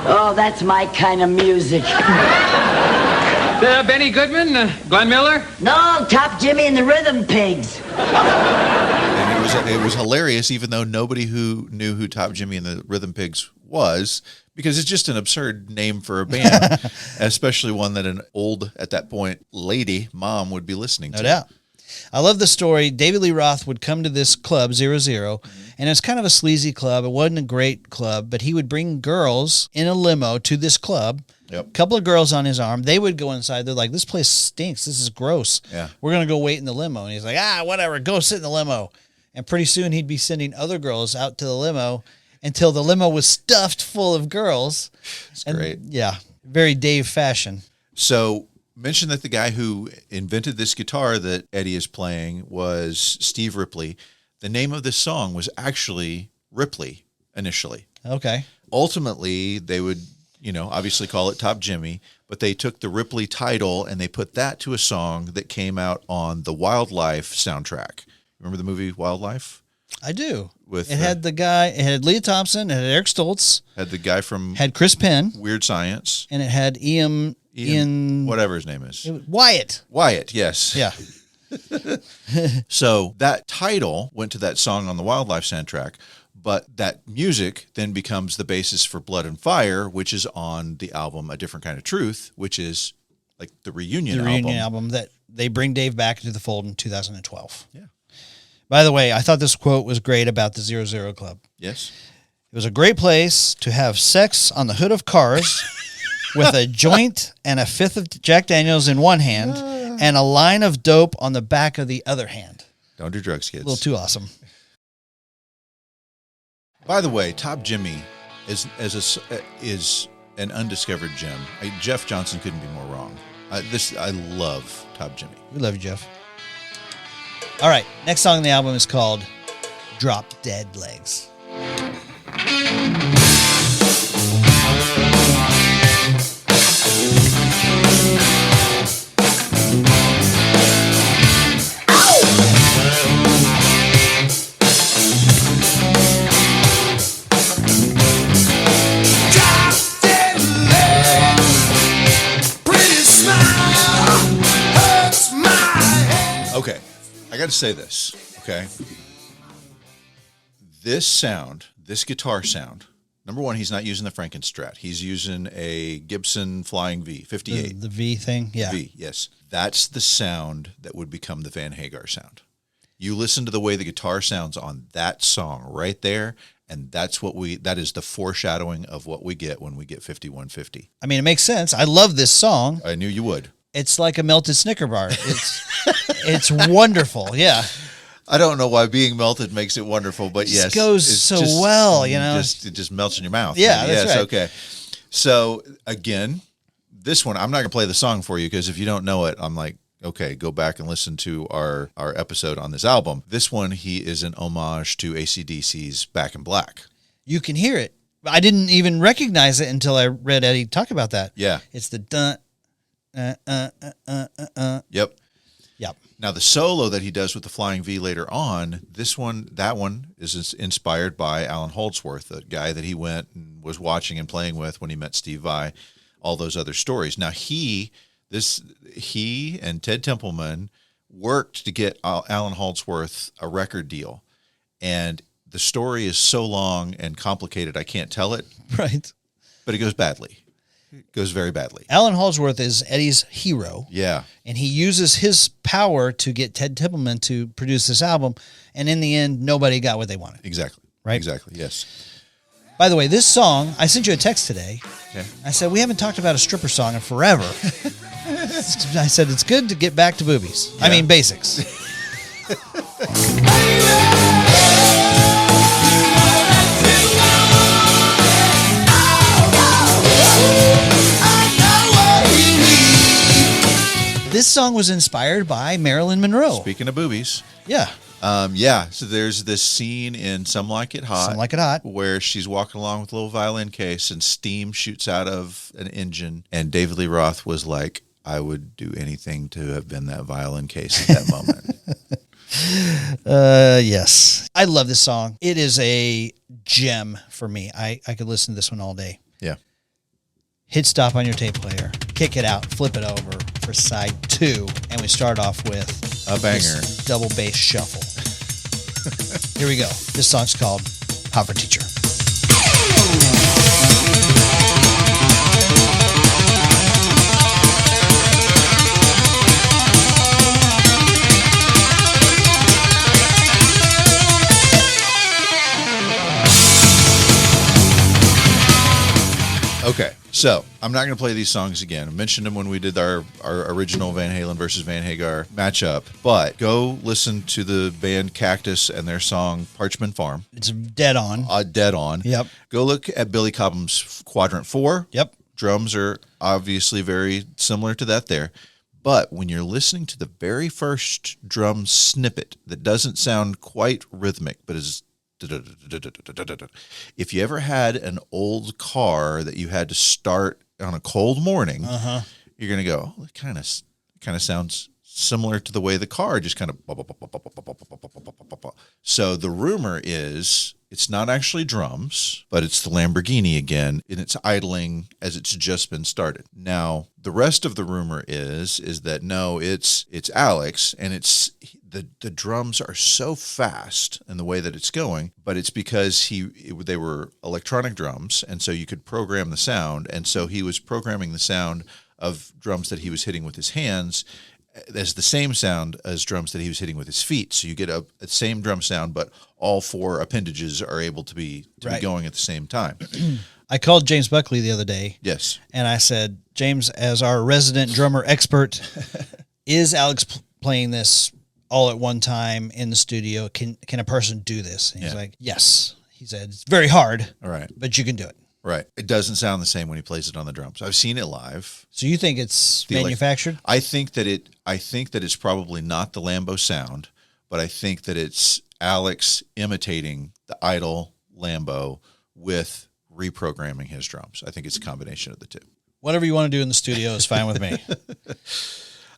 Oh, that's my kind of music. Benny Goodman, Glenn Miller. No, Top Jimmy and the Rhythm Pigs. And it was hilarious, even though nobody who knew who Top Jimmy and the Rhythm Pigs was, because it's just an absurd name for a band, especially one that an old, at that point, mom would be listening to. No doubt. I love the story. David Lee Roth would come to this club, 00, and it's kind of a sleazy club. It wasn't a great club, but he would bring girls in a limo to this club. Yep. A couple of girls on his arm. They would go inside. They're like, this place stinks. This is gross. Yeah. We're going to go wait in the limo. And he's like, whatever. Go sit in the limo. And pretty soon he'd be sending other girls out to the limo until the limo was stuffed full of girls. It's great. Yeah. Very Dave fashion. So mention that the guy who invented this guitar that Eddie is playing was Steve Ripley. The name of this song was actually Ripley initially. Okay. Ultimately, they would, obviously call it Top Jimmy, but they took the Ripley title and they put that to a song that came out on the Wildlife soundtrack. Remember the movie Wildlife? I do. It had Leah Thompson, it had Eric Stoltz, had the guy from had Chris Penn, Weird Science, and it had Ian whatever his name is. Wyatt. Wyatt, yes. Yeah. So that title went to that song on the Wildlife soundtrack, but that music then becomes the basis for Blood and Fire, which is on the album A Different Kind of Truth, which is like the reunion album. The reunion album that they bring Dave back into the fold in 2012. Yeah. By the way, I thought this quote was great about the 00 Club. Yes. It was a great place to have sex on the hood of cars with a joint and a fifth of Jack Daniels in one hand and a line of dope on the back of the other hand. Don't do drugs, kids. A little too awesome. By the way, Top Jimmy is an undiscovered gem. Jeff Johnson couldn't be more wrong. I love Top Jimmy. We love you, Jeff. All right, next song on the album is called Drop Dead Legs. Okay, I got to say this, okay? This sound, this guitar sound, number one, he's not using the Frankenstrat. He's using a Gibson Flying V, 58. The V thing, yeah. V, yes. That's the sound that would become the Van Hagar sound. You listen to the way the guitar sounds on that song right there, and that is the foreshadowing of what we get when we get 5150. I mean, it makes sense. I love this song. I knew you would. It's like a melted Snicker bar. It's wonderful. Yeah. I don't know why being melted makes it wonderful, but yes. It goes so well, you know. It just melts in your mouth. Yeah, maybe. that's right. Okay. So, again, this one, I'm not going to play the song for you because if you don't know it, I'm like, okay, go back and listen to our episode on this album. This one, he is an homage to AC/DC's Back in Black. You can hear it. I didn't even recognize it until I read Eddie talk about that. Yeah. It's the dun. Yep. Yep. Now the solo that he does with the Flying V later on, that one is inspired by Alan Holdsworth, the guy that he went and was watching and playing with when he met Steve Vai, all those other stories. Now he and Ted Templeman worked to get Alan Holdsworth a record deal, and the story is so long and complicated I can't tell it. Right. But it goes badly. It goes very badly. Alan Holdsworth is Eddie's hero. Yeah. And he uses his power to get Ted Templeman to produce this album. And in the end, nobody got what they wanted. Exactly. Right? Exactly. Yes. By the way, this song, I sent you a text today. Okay. I said, we haven't talked about a stripper song in forever. I said, it's good to get back to boobies. Yeah. I mean, basics. This song was inspired by Marilyn Monroe. Speaking of boobies. Yeah. So there's this scene in Some Like It Hot. Some Like It Hot. Where she's walking along with a little violin case and steam shoots out of an engine. And David Lee Roth was like, I would do anything to have been that violin case at that moment. Yes. I love this song. It is a gem for me. I could listen to this one all day. Yeah. Hit stop on your tape player, kick it out, flip it over for side 2, and we start off with a banger. Double bass shuffle. Here we go. This song's called Hot for Teacher. Okay, so I'm not going to play these songs again. I mentioned them when we did our original Van Halen versus Van Hagar matchup, but go listen to the band Cactus and their song Parchment Farm. It's dead on. Dead on. Yep. Go look at Billy Cobham's Quadrant 4. Yep. Drums are obviously very similar to that there. But when you're listening to the very first drum snippet that doesn't sound quite rhythmic, but is if you ever had an old car that you had to start on a cold morning, you're going to go, oh, it kind of sounds similar to the way the car just kind of. So the rumor is it's not actually drums, but it's the Lamborghini again, and it's idling as it's just been started. Now, the rest of the rumor is that no, it's Alex, and it's the drums are so fast in the way that it's going, but it's because they were electronic drums, and so you could program the sound, and so he was programming the sound of drums that he was hitting with his hands as the same sound as drums that he was hitting with his feet. So you get a same drum sound, but all 4 appendages are able to be going at the same time. I called James Buckley the other day. Yes. And I said, James, as our resident drummer expert, is Alex playing this all at one time in the studio? Can a person do this? And he's like, yes. He said, it's very hard, All right. but you can do it. Right. It doesn't sound the same when he plays it on the drums. I've seen it live. So you think it's manufactured? I think that it's probably not the Lambo sound, but I think that it's Alex imitating the Idol Lambo with reprogramming his drums. I think it's a combination of the two. Whatever you want to do in the studio is fine with me.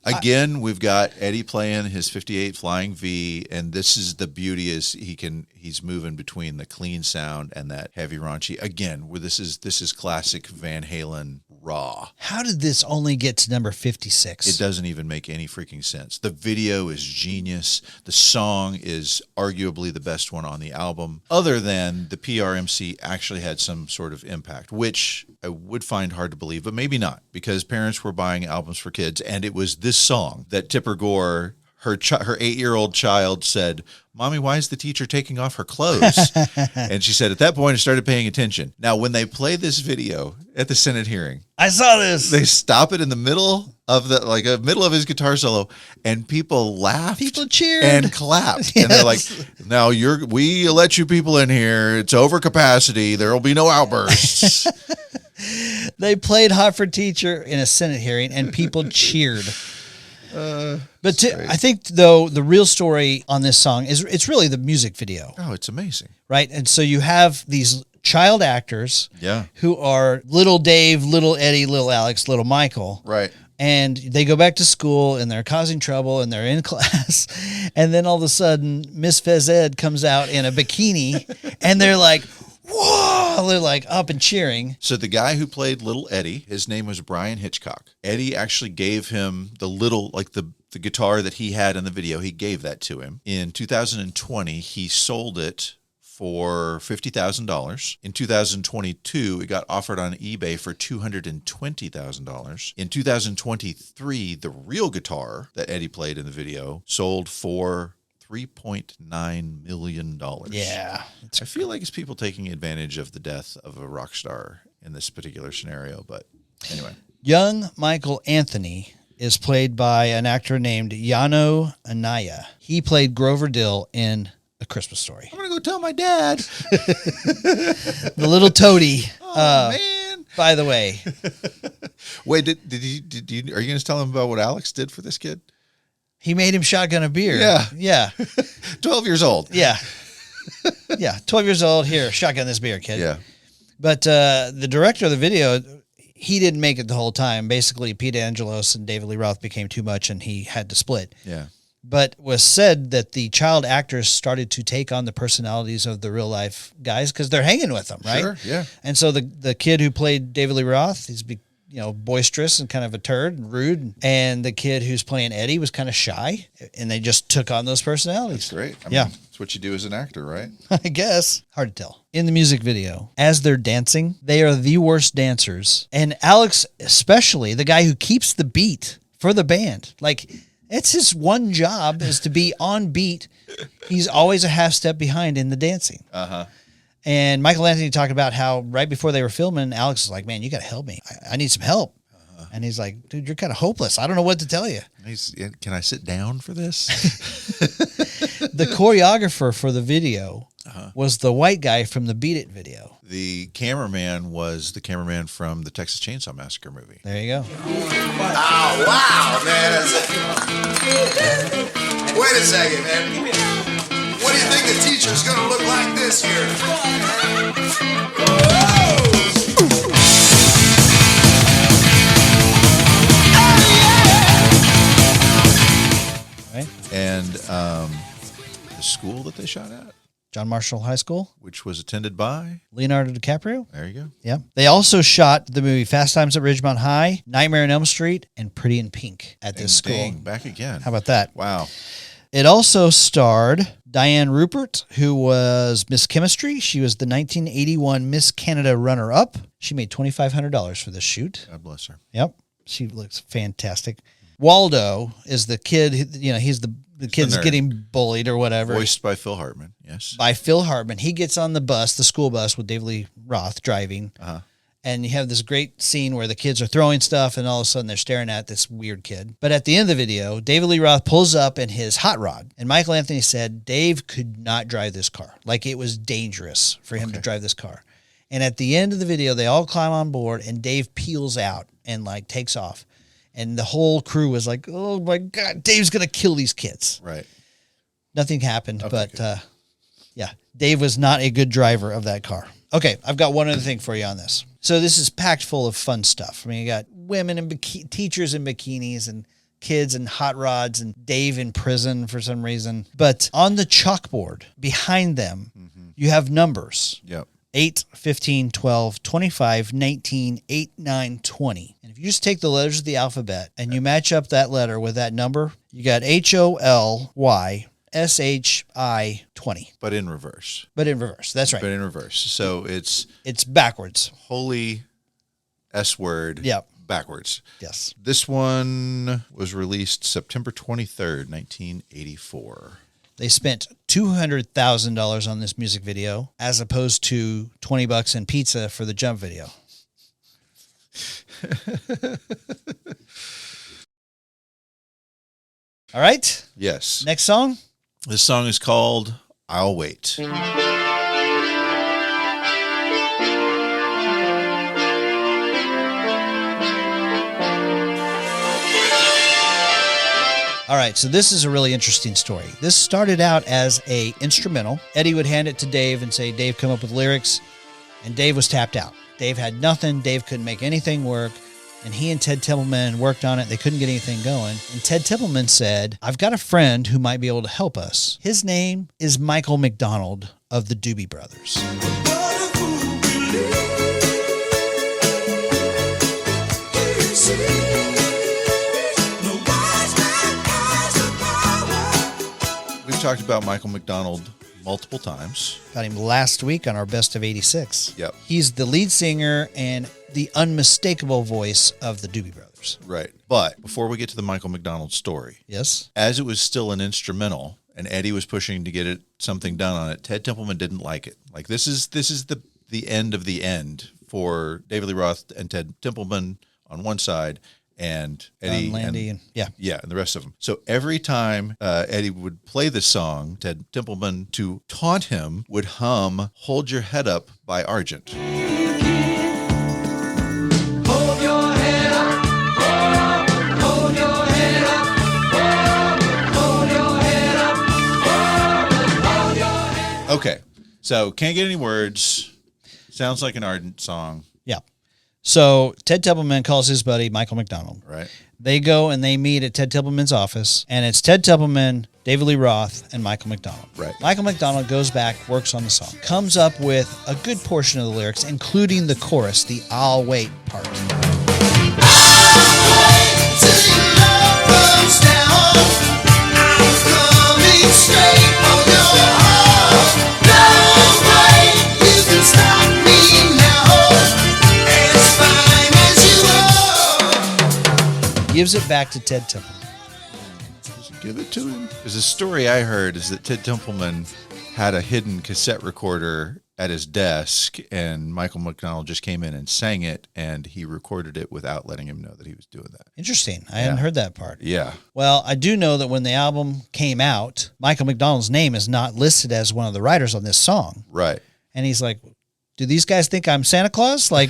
Again, we've got Eddie playing his 58 Flying V, and this is the beauty is he's moving between the clean sound and that heavy raunchy. Again, where this is classic Van Halen raw. How did this only get to number 56? It doesn't even make any freaking sense. The video is genius. The song is arguably the best one on the album, other than the PRMC actually had some sort of impact, which I would find hard to believe, but maybe not, because parents were buying albums for kids, and it was this song that Tipper Gore, her 8-year-old child, said, "Mommy, why is the teacher taking off her clothes?" And she said, at that point, I started paying attention. Now, when they play this video at the Senate hearing, I saw this. they stop it in the middle of the middle of his guitar solo, and people laughed, People cheered. and clapped, and they're like, "Now we let you people in here. It's over capacity. There will be no outbursts." They played Hot for Teacher in a Senate hearing, and people cheered. I think, though, the real story on this song is it's really the music video. Oh, it's amazing. Right? And so you have these child actors who are little Dave, little Eddie, little Alex, little Michael. Right. And they go back to school, and they're causing trouble, and they're in class. And then all of a sudden, Miss Fezed comes out in a bikini, and they're like, whoa, they're like up and cheering. So the guy who played little Eddie, his name was Brian Hitchcock. Eddie actually gave him the little, like the guitar that he had in the video. He gave that to him. In 2020, he sold it for $50,000. In 2022, it got offered on eBay for $220,000. In 2023, the real guitar that Eddie played in the video sold for $3.9 million. Yeah. I feel like it's people taking advantage of the death of a rock star in this particular scenario, but anyway. Young Michael Anthony is played by an actor named Yano Anaya. He played Grover Dill in A Christmas Story. I'm going to go tell my dad. The little toady. Oh, man. By the way. Wait, did you, are you going to tell him about what Alex did for this kid? He made him shotgun a beer. Yeah. Yeah. 12 years old. Yeah. Yeah. 12 years old. Here, shotgun this beer, kid. Yeah. But the director of the video, he didn't make it the whole time. Basically, Pete Angelos and David Lee Roth became too much, and he had to split. Yeah. But was said that the child actors started to take on the personalities of the real life guys because they're hanging with them, right? Sure, yeah. And so the kid who played David Lee Roth, he's boisterous and kind of a turd and rude. And the kid who's playing Eddie was kind of shy, and they just took on those personalities. That's great. I mean, Yeah. That's what you do as an actor, right? I guess. Hard to tell. In the music video, as they're dancing, they are the worst dancers. And Alex, especially, the guy who keeps the beat for the band. Like, it's his one job is to be on beat. He's always a half step behind in the dancing. Uh-huh. And Michael Anthony talked about how right before they were filming, Alex was like, "Man, you got to help me. I need some help." And he's like, "Dude, you're kind of hopeless. I don't know what to tell you." Can I sit down for this? The choreographer for the video was the white guy from the Beat It video. The cameraman was the cameraman from the Texas Chainsaw Massacre movie. There you go. Oh, wow, man. Wait a second, man. What do you think the teacher's going to look like this year? Right? And the school that they shot at, John Marshall High School, which was attended by Leonardo DiCaprio. There you go. Yeah. They also shot the movie Fast Times at Ridgemont High, Nightmare on Elm Street, and Pretty in Pink at this school. Dang, back again. How about that? Wow. It also starred Diane Rupert, who was Miss Chemistry. She was the 1981 Miss Canada runner-up. She made $2,500 for this shoot. God bless her. Yep. She looks fantastic. Waldo is the kid, he's the kid's nerd. getting bullied or whatever. Voiced by Phil Hartman, yes. By Phil Hartman. He gets on the bus, the school bus with David Lee Roth driving. Uh-huh. And you have this great scene where the kids are throwing stuff and all of a sudden they're staring at this weird kid. But at the end of the video, David Lee Roth pulls up in his hot rod. And Michael Anthony said Dave could not drive this car. Like, it was dangerous for him to drive this car. And at the end of the video, they all climb on board and Dave peels out and like takes off. And the whole crew was like, oh my God, Dave's going to kill these kids. Right. Nothing happened, Okay, but good. yeah, Dave was not a good driver of that car. Okay, I've got one other thing for you on this. So this is packed full of fun stuff. I mean, you got women and teachers in bikinis and kids and hot rods and Dave in prison for some reason. But on the chalkboard behind them, you have numbers. Yep. 8, 15, 12, 25, 19, 8, 9, 20. And if you just take the letters of the alphabet and you match up that letter with that number, you got HOLY SHI 20. But in reverse. But in reverse. That's right. But in reverse. So it's backwards. holy S word. Yep. Backwards. Yes. This one was released September 23rd, 1984. They spent $200,000 on this music video as opposed to $20 in pizza for the Jump video. All right. Yes. Next song. This song is called I'll Wait. All right, so this is a really interesting story. This started out as a instrumental. Eddie would hand it to Dave and say, Dave, come up with lyrics. And Dave was tapped out. Dave had nothing. Dave couldn't make anything work. And he and Ted Templeman worked on it. They couldn't get anything going. And Ted Templeman said, I've got a friend who might be able to help us. His name is Michael McDonald of the Doobie Brothers. We've talked about Michael McDonald multiple times. Got him last week on our Best of 86. Yep. He's the lead singer and the unmistakable voice of the Doobie Brothers. Right. But before we get to the Michael McDonald story, Yes? as it was still an instrumental and Eddie was pushing to get something done on it, Ted Templeman didn't like it. Like, this is the end of the end for David Lee Roth and Ted Templeman on one side, and Eddie Landy and yeah. and the rest of them. So every time Eddie would play this song, Ted Templeman, to taunt him, would hum "Hold Your Head Up" by Argent. Hold your head up. Hold your head up. Hold your head up. Hold your head up. Okay, so can't get any words. Sounds like an Argent song, Yeah. So Ted Templeman calls his buddy Michael McDonald. right? They go and they meet at Ted Templeman's office, and it's Ted Templeman, David Lee Roth, and Michael McDonald. Right. Michael McDonald goes back, works on the song, comes up with a good portion of the lyrics, including the chorus, the I'll wait part. Gives it back to Ted Templeman. Give it to him. Because the story I heard is that Ted Templeman had a hidden cassette recorder at his desk, and Michael McDonald just came in and sang it, and he recorded it without letting him know that he was doing that. Interesting. I hadn't heard that part. Yeah. Well, I do know that when the album came out, Michael McDonald's name is not listed as one of the writers on this song. Right. And he's like, do these guys think I'm Santa Claus? Like,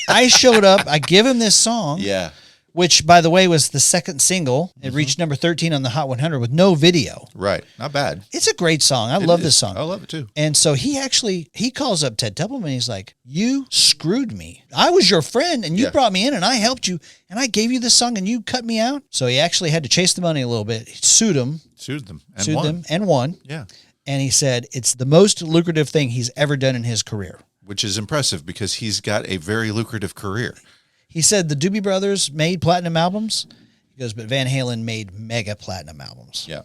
I showed up, I give him this song, Yeah. which, by the way, was the second single. It reached number 13 on the Hot 100 with no video. Right. Not bad. It's a great song. I It love is. this song. I love it too. And so he calls up Ted Templeman. He's like, you screwed me. I was your friend and you Yeah. brought me in and I helped you and I gave you this song and you cut me out. So he actually had to chase the money a little bit. He sued him, Sued them. and won. Yeah. And he said it's the most lucrative thing he's ever done in his career. Which is impressive because he's got a very lucrative career. He said the Doobie Brothers made platinum albums. He goes, but Van Halen made mega platinum albums. Yeah.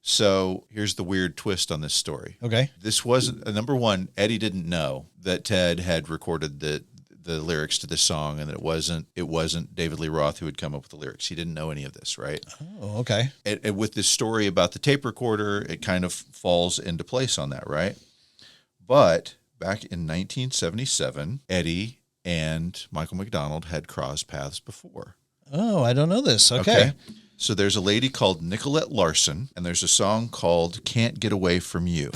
So here's the weird twist on this story. Okay. This wasn't number one. Eddie didn't know that Ted had recorded the the lyrics to this song, and that it wasn't David Lee Roth who had come up with the lyrics. He didn't know any of this, right? Oh, okay. And with this story about the tape recorder, it kind of falls into place on that, right? But back in 1977, Eddie and Michael McDonald had crossed paths before. Oh, I don't know this. Okay. So there's a lady called Nicolette Larson, and there's a song called Can't Get Away From You.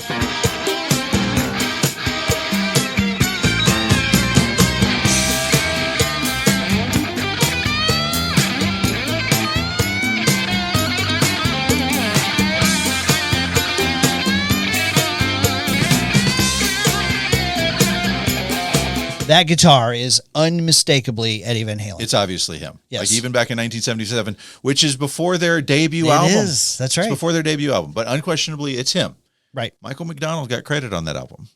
That guitar is unmistakably Eddie Van Halen. It's obviously him. Yes. Like even back in 1977, which is before their debut album. It is. That's right. It's before their debut album, but unquestionably it's him. Right. Michael McDonald got credit on that album.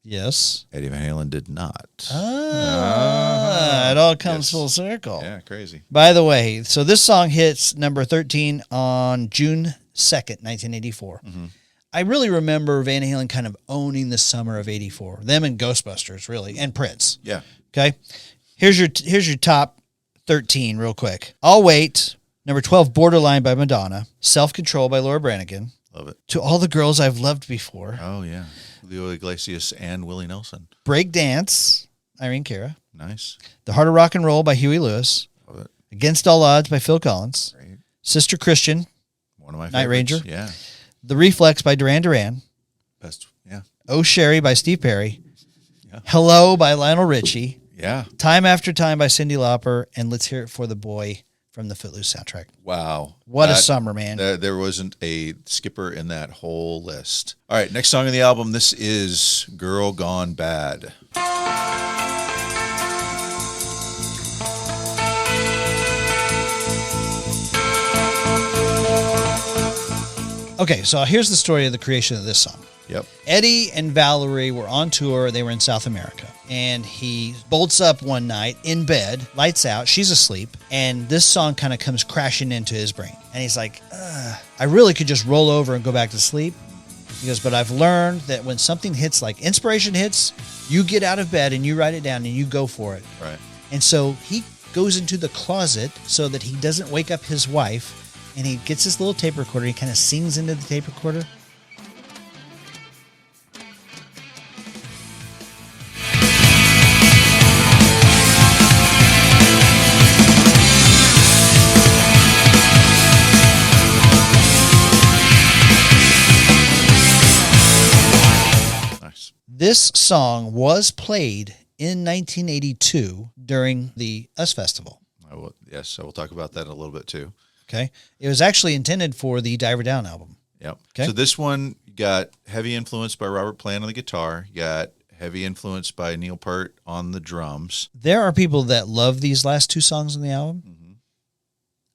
Yes. Eddie Van Halen did not. It all comes full circle. Yeah, crazy. By the way, so this song hits number 13 on June 2nd, 1984. Mm-hmm. I really remember Van Halen kind of owning the summer of 84. Them and Ghostbusters, really, and Prince. Yeah. Okay. Here's your top 13 real quick. I'll Wait, number 12, Borderline by Madonna, Self-Control by Laura Branigan, Love it. To All the Girls I've Loved Before, Oh, yeah. Leo Iglesias and Willie Nelson. Break Dance, Irene Cara, Nice. The Heart of Rock and Roll by Huey Lewis, Love it. Against All Odds by Phil Collins, Great. Sister Christian, One of my Night favorites. Ranger. Yeah. The Reflex by Duran Duran, Best. Yeah. Oh Sherry by Steve Perry, Yeah. Hello by Lionel Richie, Yeah. Time After Time by Cyndi Lauper, and Let's Hear It for the Boy from the Footloose soundtrack. Wow. What a summer, man. There wasn't a skipper in that whole list. All right, next song on the album. This is Girl Gone Bad. Okay, so here's the story of the creation of this song. Yep. Eddie and Valerie were on tour. They were in South America. And he bolts up one night in bed, lights out, she's asleep, and this song kind of comes crashing into his brain. And he's like, I really could just roll over and go back to sleep. He goes, but I've learned that when something hits, like inspiration hits, you get out of bed and you write it down and you go for it. Right. And so he goes into the closet so that he doesn't wake up his wife, and he gets his little tape recorder. He kind of sings into the tape recorder. Nice. This song was played in 1982 during the US Festival. I will talk about that in a little bit too. Okay. It was actually intended for the Diver Down album. Yep. Okay. So this one got heavy influence by Robert Plant on the guitar. You got heavy influence by Neil Peart on the drums. There are people that love these last two songs on the album. Mm-hmm.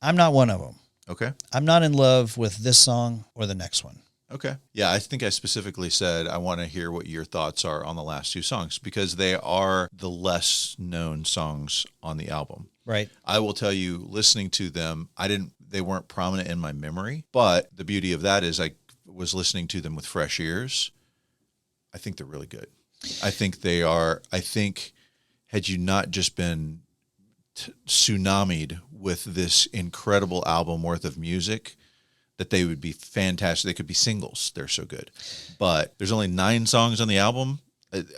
I'm not one of them. Okay. I'm not in love with this song or the next one. Okay. Yeah, I think I specifically said I want to hear what your thoughts are on the last two songs because they are the less known songs on the album. Right. I will tell you, listening to them, they weren't prominent in my memory, but the beauty of that is I was listening to them with fresh ears. I think they're really good. I think they are. I think had you not just been tsunamied with this incredible album worth of music, that they would be fantastic. They could be singles. They're so good. But there's only 9 songs on the album.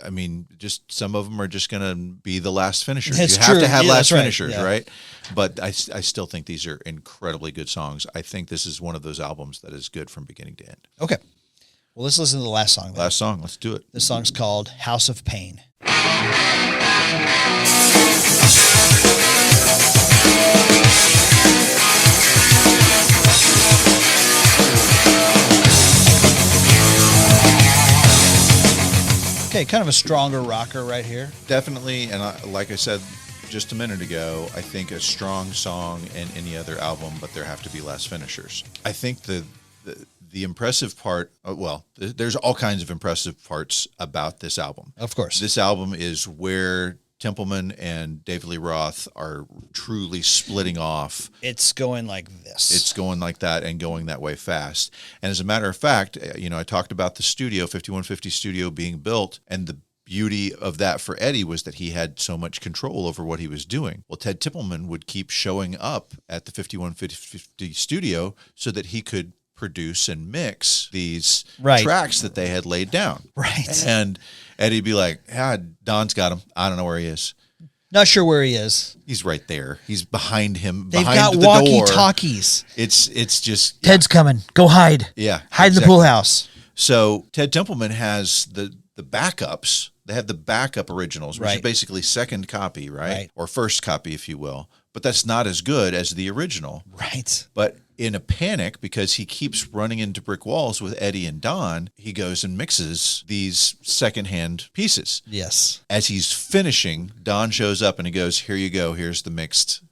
I mean, just some of them are just going to be the last finishers. That's you have true. to have Yeah, last that's right. finishers, Yeah. right? But I still think these are incredibly good songs. I think this is one of those albums that is good from beginning to end. Okay. Well, let's listen to the last song. Then. Last song. Let's do it. This song's called House of Pain. Okay, kind of a stronger rocker right here. Definitely, and like I said just a minute ago, I think a strong song in any other album, but there have to be less finishers. I think the impressive part, there's all kinds of impressive parts about this album. Of course. This album is where Templeman and David Lee Roth are truly splitting off. It's going like this. It's going like that and going that way fast. And as a matter of fact, I talked about the studio, 5150 studio being built, and beauty of that for Eddie was that he had so much control over what he was doing. Well, Ted Templeman would keep showing up at the 5150 studio so that he could produce and mix these tracks that they had laid down. Right. And Eddie'd be like, Don's got him. I don't know where he is. Not sure where he is. He's right there. He's behind him. They've behind got the door. walkie-talkies. It's just Ted's coming. Go hide. Yeah, hide in the pool house. So Ted Templeman has the backups. They have the backup originals, which is basically second copy, right? Or first copy, if you will. But that's not as good as the original. Right. But in a panic, because he keeps running into brick walls with Eddie and Don, he goes and mixes these secondhand pieces. Yes. As he's finishing, Don shows up and he goes, "Here you go. Here's the mixed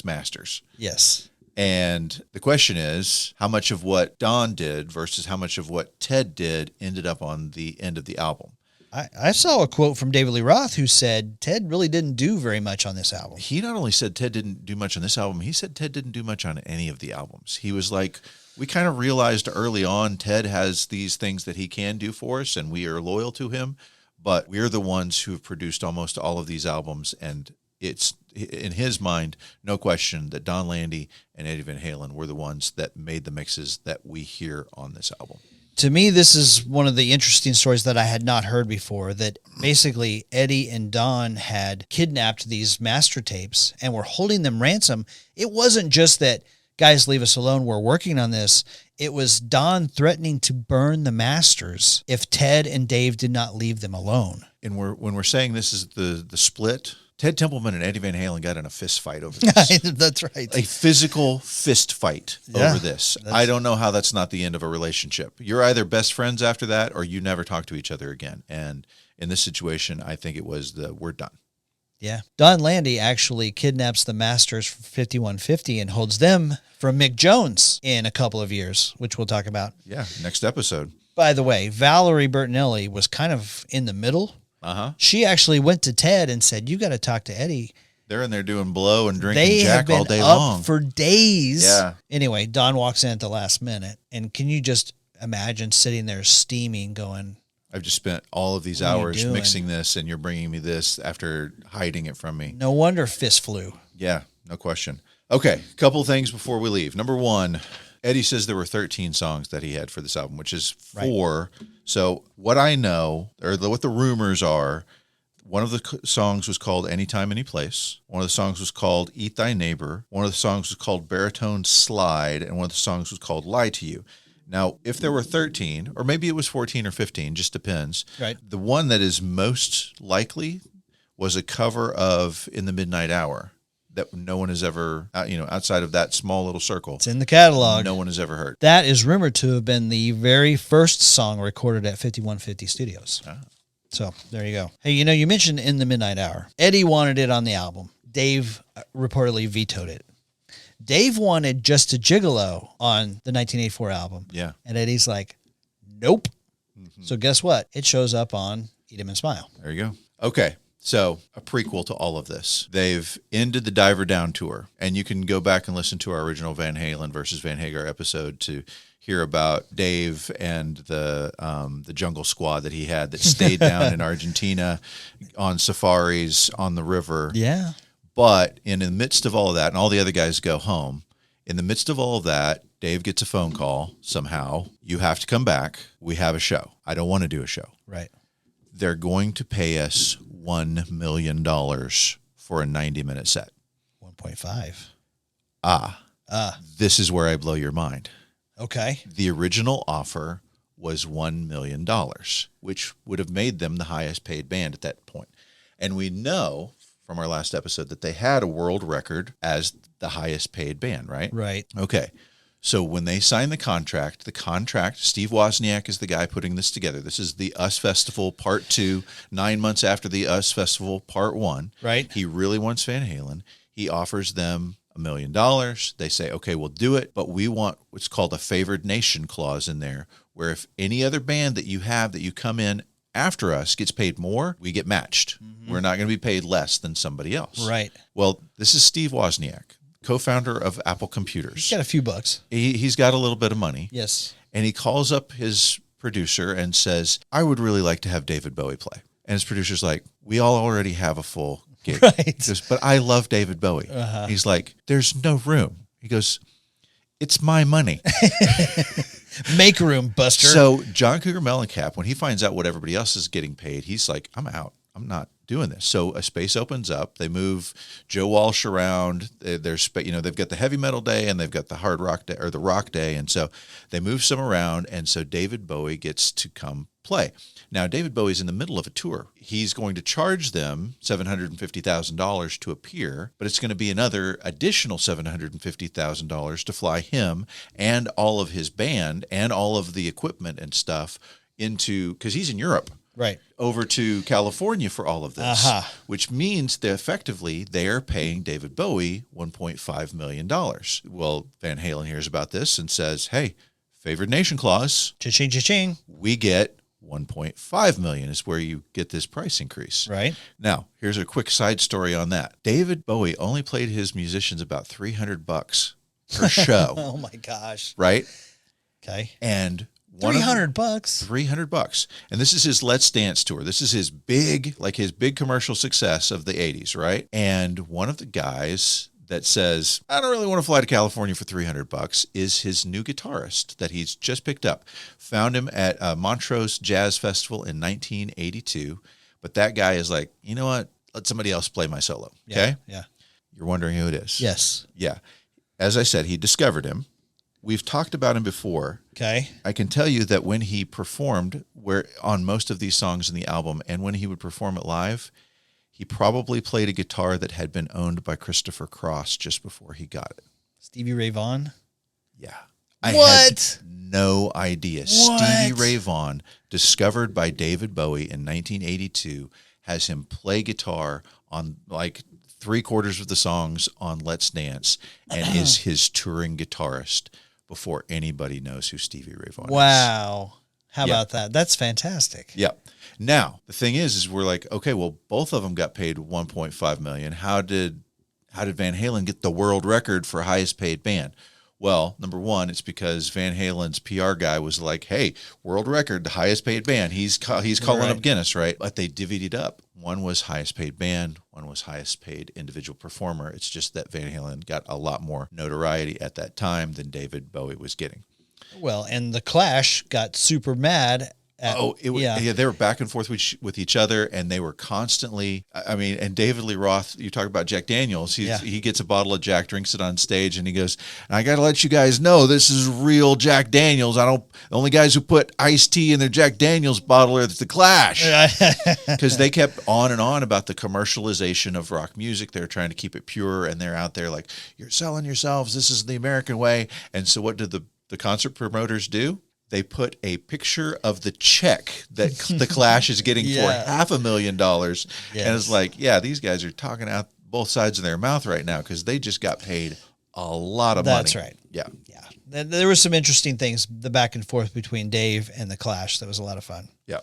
masters." Yes. And the question is, how much of what Don did versus how much of what Ted did ended up on the end of the album? I saw a quote from David Lee Roth who said Ted really didn't do very much on this album. He not only said Ted didn't do much on this album, he said Ted didn't do much on any of the albums. He was like, we kind of realized early on Ted has these things that he can do for us and we are loyal to him, but we're the ones who have produced almost all of these albums, and it's, in his mind, no question that Don Landy and Eddie Van Halen were the ones that made the mixes that we hear on this album. To me, this is one of the interesting stories that I had not heard before, that basically Eddie and Don had kidnapped these master tapes and were holding them ransom. It wasn't just that, guys, leave us alone, we're working on this. It was Don threatening to burn the masters if Ted and Dave did not leave them alone. And when we're saying this is the split, Ted Templeman and Eddie Van Halen got in a fist fight over this. That's right. A physical fist fight over this. I don't know how that's not the end of a relationship. You're either best friends after that or you never talk to each other again. And in this situation, I think it was we're done. Yeah. Don Landy actually kidnaps the masters for 5150 and holds them from Mick Jones in a couple of years, which we'll talk about. Yeah, next episode. By the way, Valerie Bertinelli was kind of in the middle. She actually went to Ted and said, "You got to talk to Eddie." They're in there doing blow and drinking Jack all day long for days. Yeah. Anyway, Don walks in at the last minute, and can you just imagine sitting there steaming, going, "I've just spent all of these hours mixing this, and you're bringing me this after hiding it from me." No wonder fist flew. Yeah, no question. Okay, a couple of things before we leave. Number one, Eddie says there were 13 songs that he had for this album, which is 4. Right. So what I know, or what the rumors are, one of the songs was called Anytime, Anyplace. One of the songs was called Eat Thy Neighbor. One of the songs was called Baritone Slide. And one of the songs was called Lie to You. Now, if there were 13, or maybe it was 14 or 15, just depends. Right. The one that is most likely was a cover of In the Midnight Hour that no one has ever, outside of that small little circle. It's in the catalog. No one has ever heard. That is rumored to have been the very first song recorded at 5150 Studios. So there you go. Hey, you mentioned In the Midnight Hour. Eddie wanted it on the album. Dave reportedly vetoed it. Dave wanted Just a Gigolo on the 1984 album. Yeah. And Eddie's like, nope. Mm-hmm. So guess what? It shows up on Eat 'Em and Smile. There you go. Okay. So a prequel to all of this. They've ended the Diver Down tour, and you can go back and listen to our original Van Halen versus Van Hagar episode to hear about Dave and the Jungle Squad that he had that stayed down in Argentina on safaris on the river. Yeah. But in the midst of all of that, and all the other guys go home, in the midst of all of that, Dave gets a phone call somehow. You have to come back. We have a show. I don't want to do a show. Right. They're going to pay us $1 million for a 90-minute set. 1.5. This is where I blow your mind. Okay. The original offer was $1 million, which would have made them the highest paid band at that point. And we know from our last episode that they had a world record as the highest paid band, right? Right. Okay. So when they signed the contract, Steve Wozniak is the guy putting this together. This is the US Festival Part 2, 9 months after the US Festival Part 1. Right. He really wants Van Halen. He offers them $1 million. They say, okay, we'll do it, but we want what's called a favored nation clause in there, where if any other band that you have that you come in after us gets paid more, we get matched. Mm-hmm. We're not going to be paid less than somebody else. Right. Well, this is Steve Wozniak, co-founder of Apple Computers. He's got a few bucks. He's got a little bit of money. Yes. And he calls up his producer and says, I would really like to have David Bowie play. And his producer's like, we all already have a full gig. Right. He goes, but I love David Bowie. He's like, there's no room. He goes, it's my money. Make room, Buster. So John Cougar Mellencamp, when he finds out what everybody else is getting paid, he's like, I'm out. I'm not doing this. So a space opens up. They move Joe Walsh around. There's, they've got the heavy metal day and they've got the hard rock day or the rock day. And so they move some around. And so David Bowie gets to come play. Now, David Bowie's in the middle of a tour. He's going to charge them $750,000 to appear, but it's going to be another additional $750,000 to fly him and all of his band and all of the equipment and stuff into, because he's in Europe. Right. Over to California for all of this, which means that effectively they are paying David Bowie $1.5 million. Well, Van Halen hears about this and says, hey, favored nation clause. Cha-ching, cha-ching. We get $1.5 million is where you get this price increase. Right. Now, here's a quick side story on that. David Bowie only played his musicians about $300 per show. Oh my gosh. Right? Okay. And $300. $300. And this is his Let's Dance tour. This is his big commercial success of the 80s, right? And one of the guys that says, I don't really want to fly to California for $300 is his new guitarist that he's just picked up. Found him at Montrose Jazz Festival in 1982. But that guy is like, you know what? Let somebody else play my solo. Okay? Yeah. You're wondering who it is. Yes. Yeah. As I said, he discovered him. We've talked about him before. Okay. I can tell you that when he performed on most of these songs in the album and when he would perform it live, he probably played a guitar that had been owned by Christopher Cross just before he got it. Stevie Ray Vaughan? Yeah. I What? had no idea. What? Stevie Ray Vaughan, discovered by David Bowie in 1982, has him play guitar on like 3/4 of the songs on Let's Dance and is his touring guitarist before anybody knows who Stevie Ray Vaughan is. Wow. How Yeah. about that? That's fantastic. Yeah. Now, the thing is we're like, okay, well, both of them got paid $1.5 million. How did Van Halen get the world record for highest paid band? Well, number one, it's because Van Halen's PR guy was like, hey, world record, the highest paid band. He's calling up Guinness, right? But they divvied it up. One was highest paid band. One was highest paid individual performer. It's just that Van Halen got a lot more notoriety at that time than David Bowie was getting. Well, and the Clash got super mad. They were back and forth with each other, and they were constantly. I mean, and David Lee Roth, you talk about Jack Daniels. He gets a bottle of Jack, drinks it on stage, and he goes, "I got to let you guys know this is real Jack Daniels. The only guys who put iced tea in their Jack Daniels bottle are the Clash," because they kept on and on about the commercialization of rock music. They're trying to keep it pure, and they're out there like, "You're selling yourselves. This is the American way." And so, what did the concert promoters do? They put a picture of the check that the Clash is getting for $500,000. Yes. And it's like, yeah, these guys are talking out both sides of their mouth right now because they just got paid a lot of money. That's right. Yeah. Yeah. There were some interesting things, the back and forth between Dave and the Clash. That was a lot of fun. Yeah.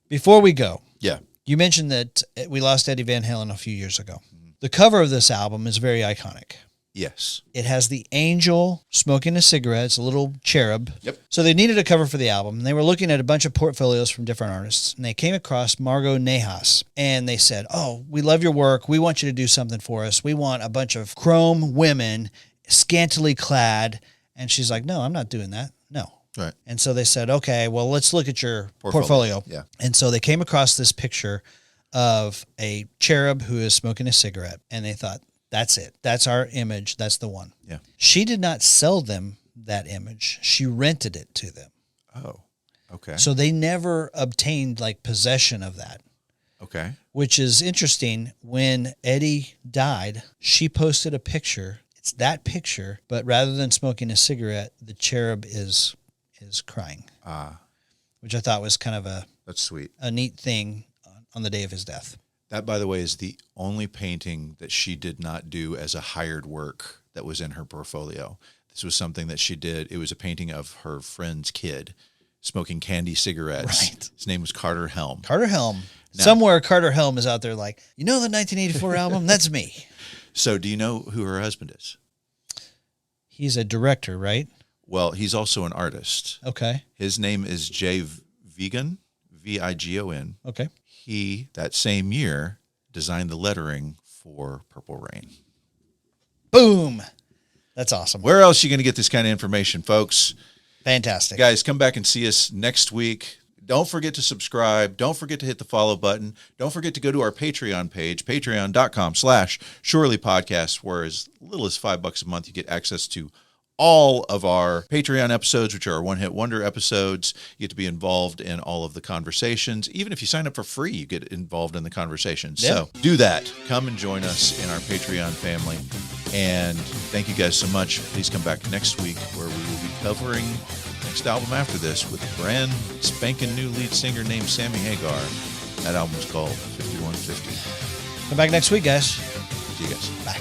Before we go, Yeah. you mentioned that we lost Eddie Van Halen a few years ago. The cover of this album is very iconic. Yes. It has the angel smoking a cigarette. It's a little cherub. Yep. So they needed a cover for the album. And they were looking at a bunch of portfolios from different artists. And they came across Margot Nejas. And they said, oh, we love your work. We want you to do something for us. We want a bunch of chrome women, scantily clad. And she's like, no, I'm not doing that. No. Right. And so they said, okay, well, let's look at your portfolio. Yeah. And so they came across this picture of a cherub who is smoking a cigarette. And they thought, that's it. That's our image. That's the one. Yeah. She did not sell them that image. She rented it to them. Oh, okay. So they never obtained like possession of that, Okay. which is interesting. When Eddie died, she posted a picture. It's that picture, but rather than smoking a cigarette, the cherub is crying, which I thought was kind of That's sweet. a neat thing on the day of his death. That, by the way, is the only painting that she did not do as a hired work that was in her portfolio. This was something that she did. It was a painting of her friend's kid smoking candy cigarettes. Right. His name was Carter Helm. Carter Helm. Now- Somewhere Carter Helm is out there like, you know the 1984 album? That's me. So do you know who her husband is? He's a director, right? Well, he's also an artist. Okay. His name is Jay Vigon, Vigon. Okay. he, that same year, designed the lettering for Purple Rain. Boom. That's awesome. Where else are you going to get this kind of information, folks? Fantastic. Guys, come back and see us next week. Don't forget to subscribe. Don't forget to hit the follow button. Don't forget to go to our Patreon page, patreon.com/surelypodcast, where as little as $5 a month, you get access to all of our Patreon episodes, which are our one-hit wonder episodes. You get to be involved in all of the conversations. Even if you sign up for free, you get involved in the conversations. Yeah. So do that. Come and join us in our Patreon family. And thank you guys so much. Please come back next week where we will be covering the next album after this with a brand spanking new lead singer named Sammy Hagar. That album is called 5150. Come back next week, guys. See you guys. Bye.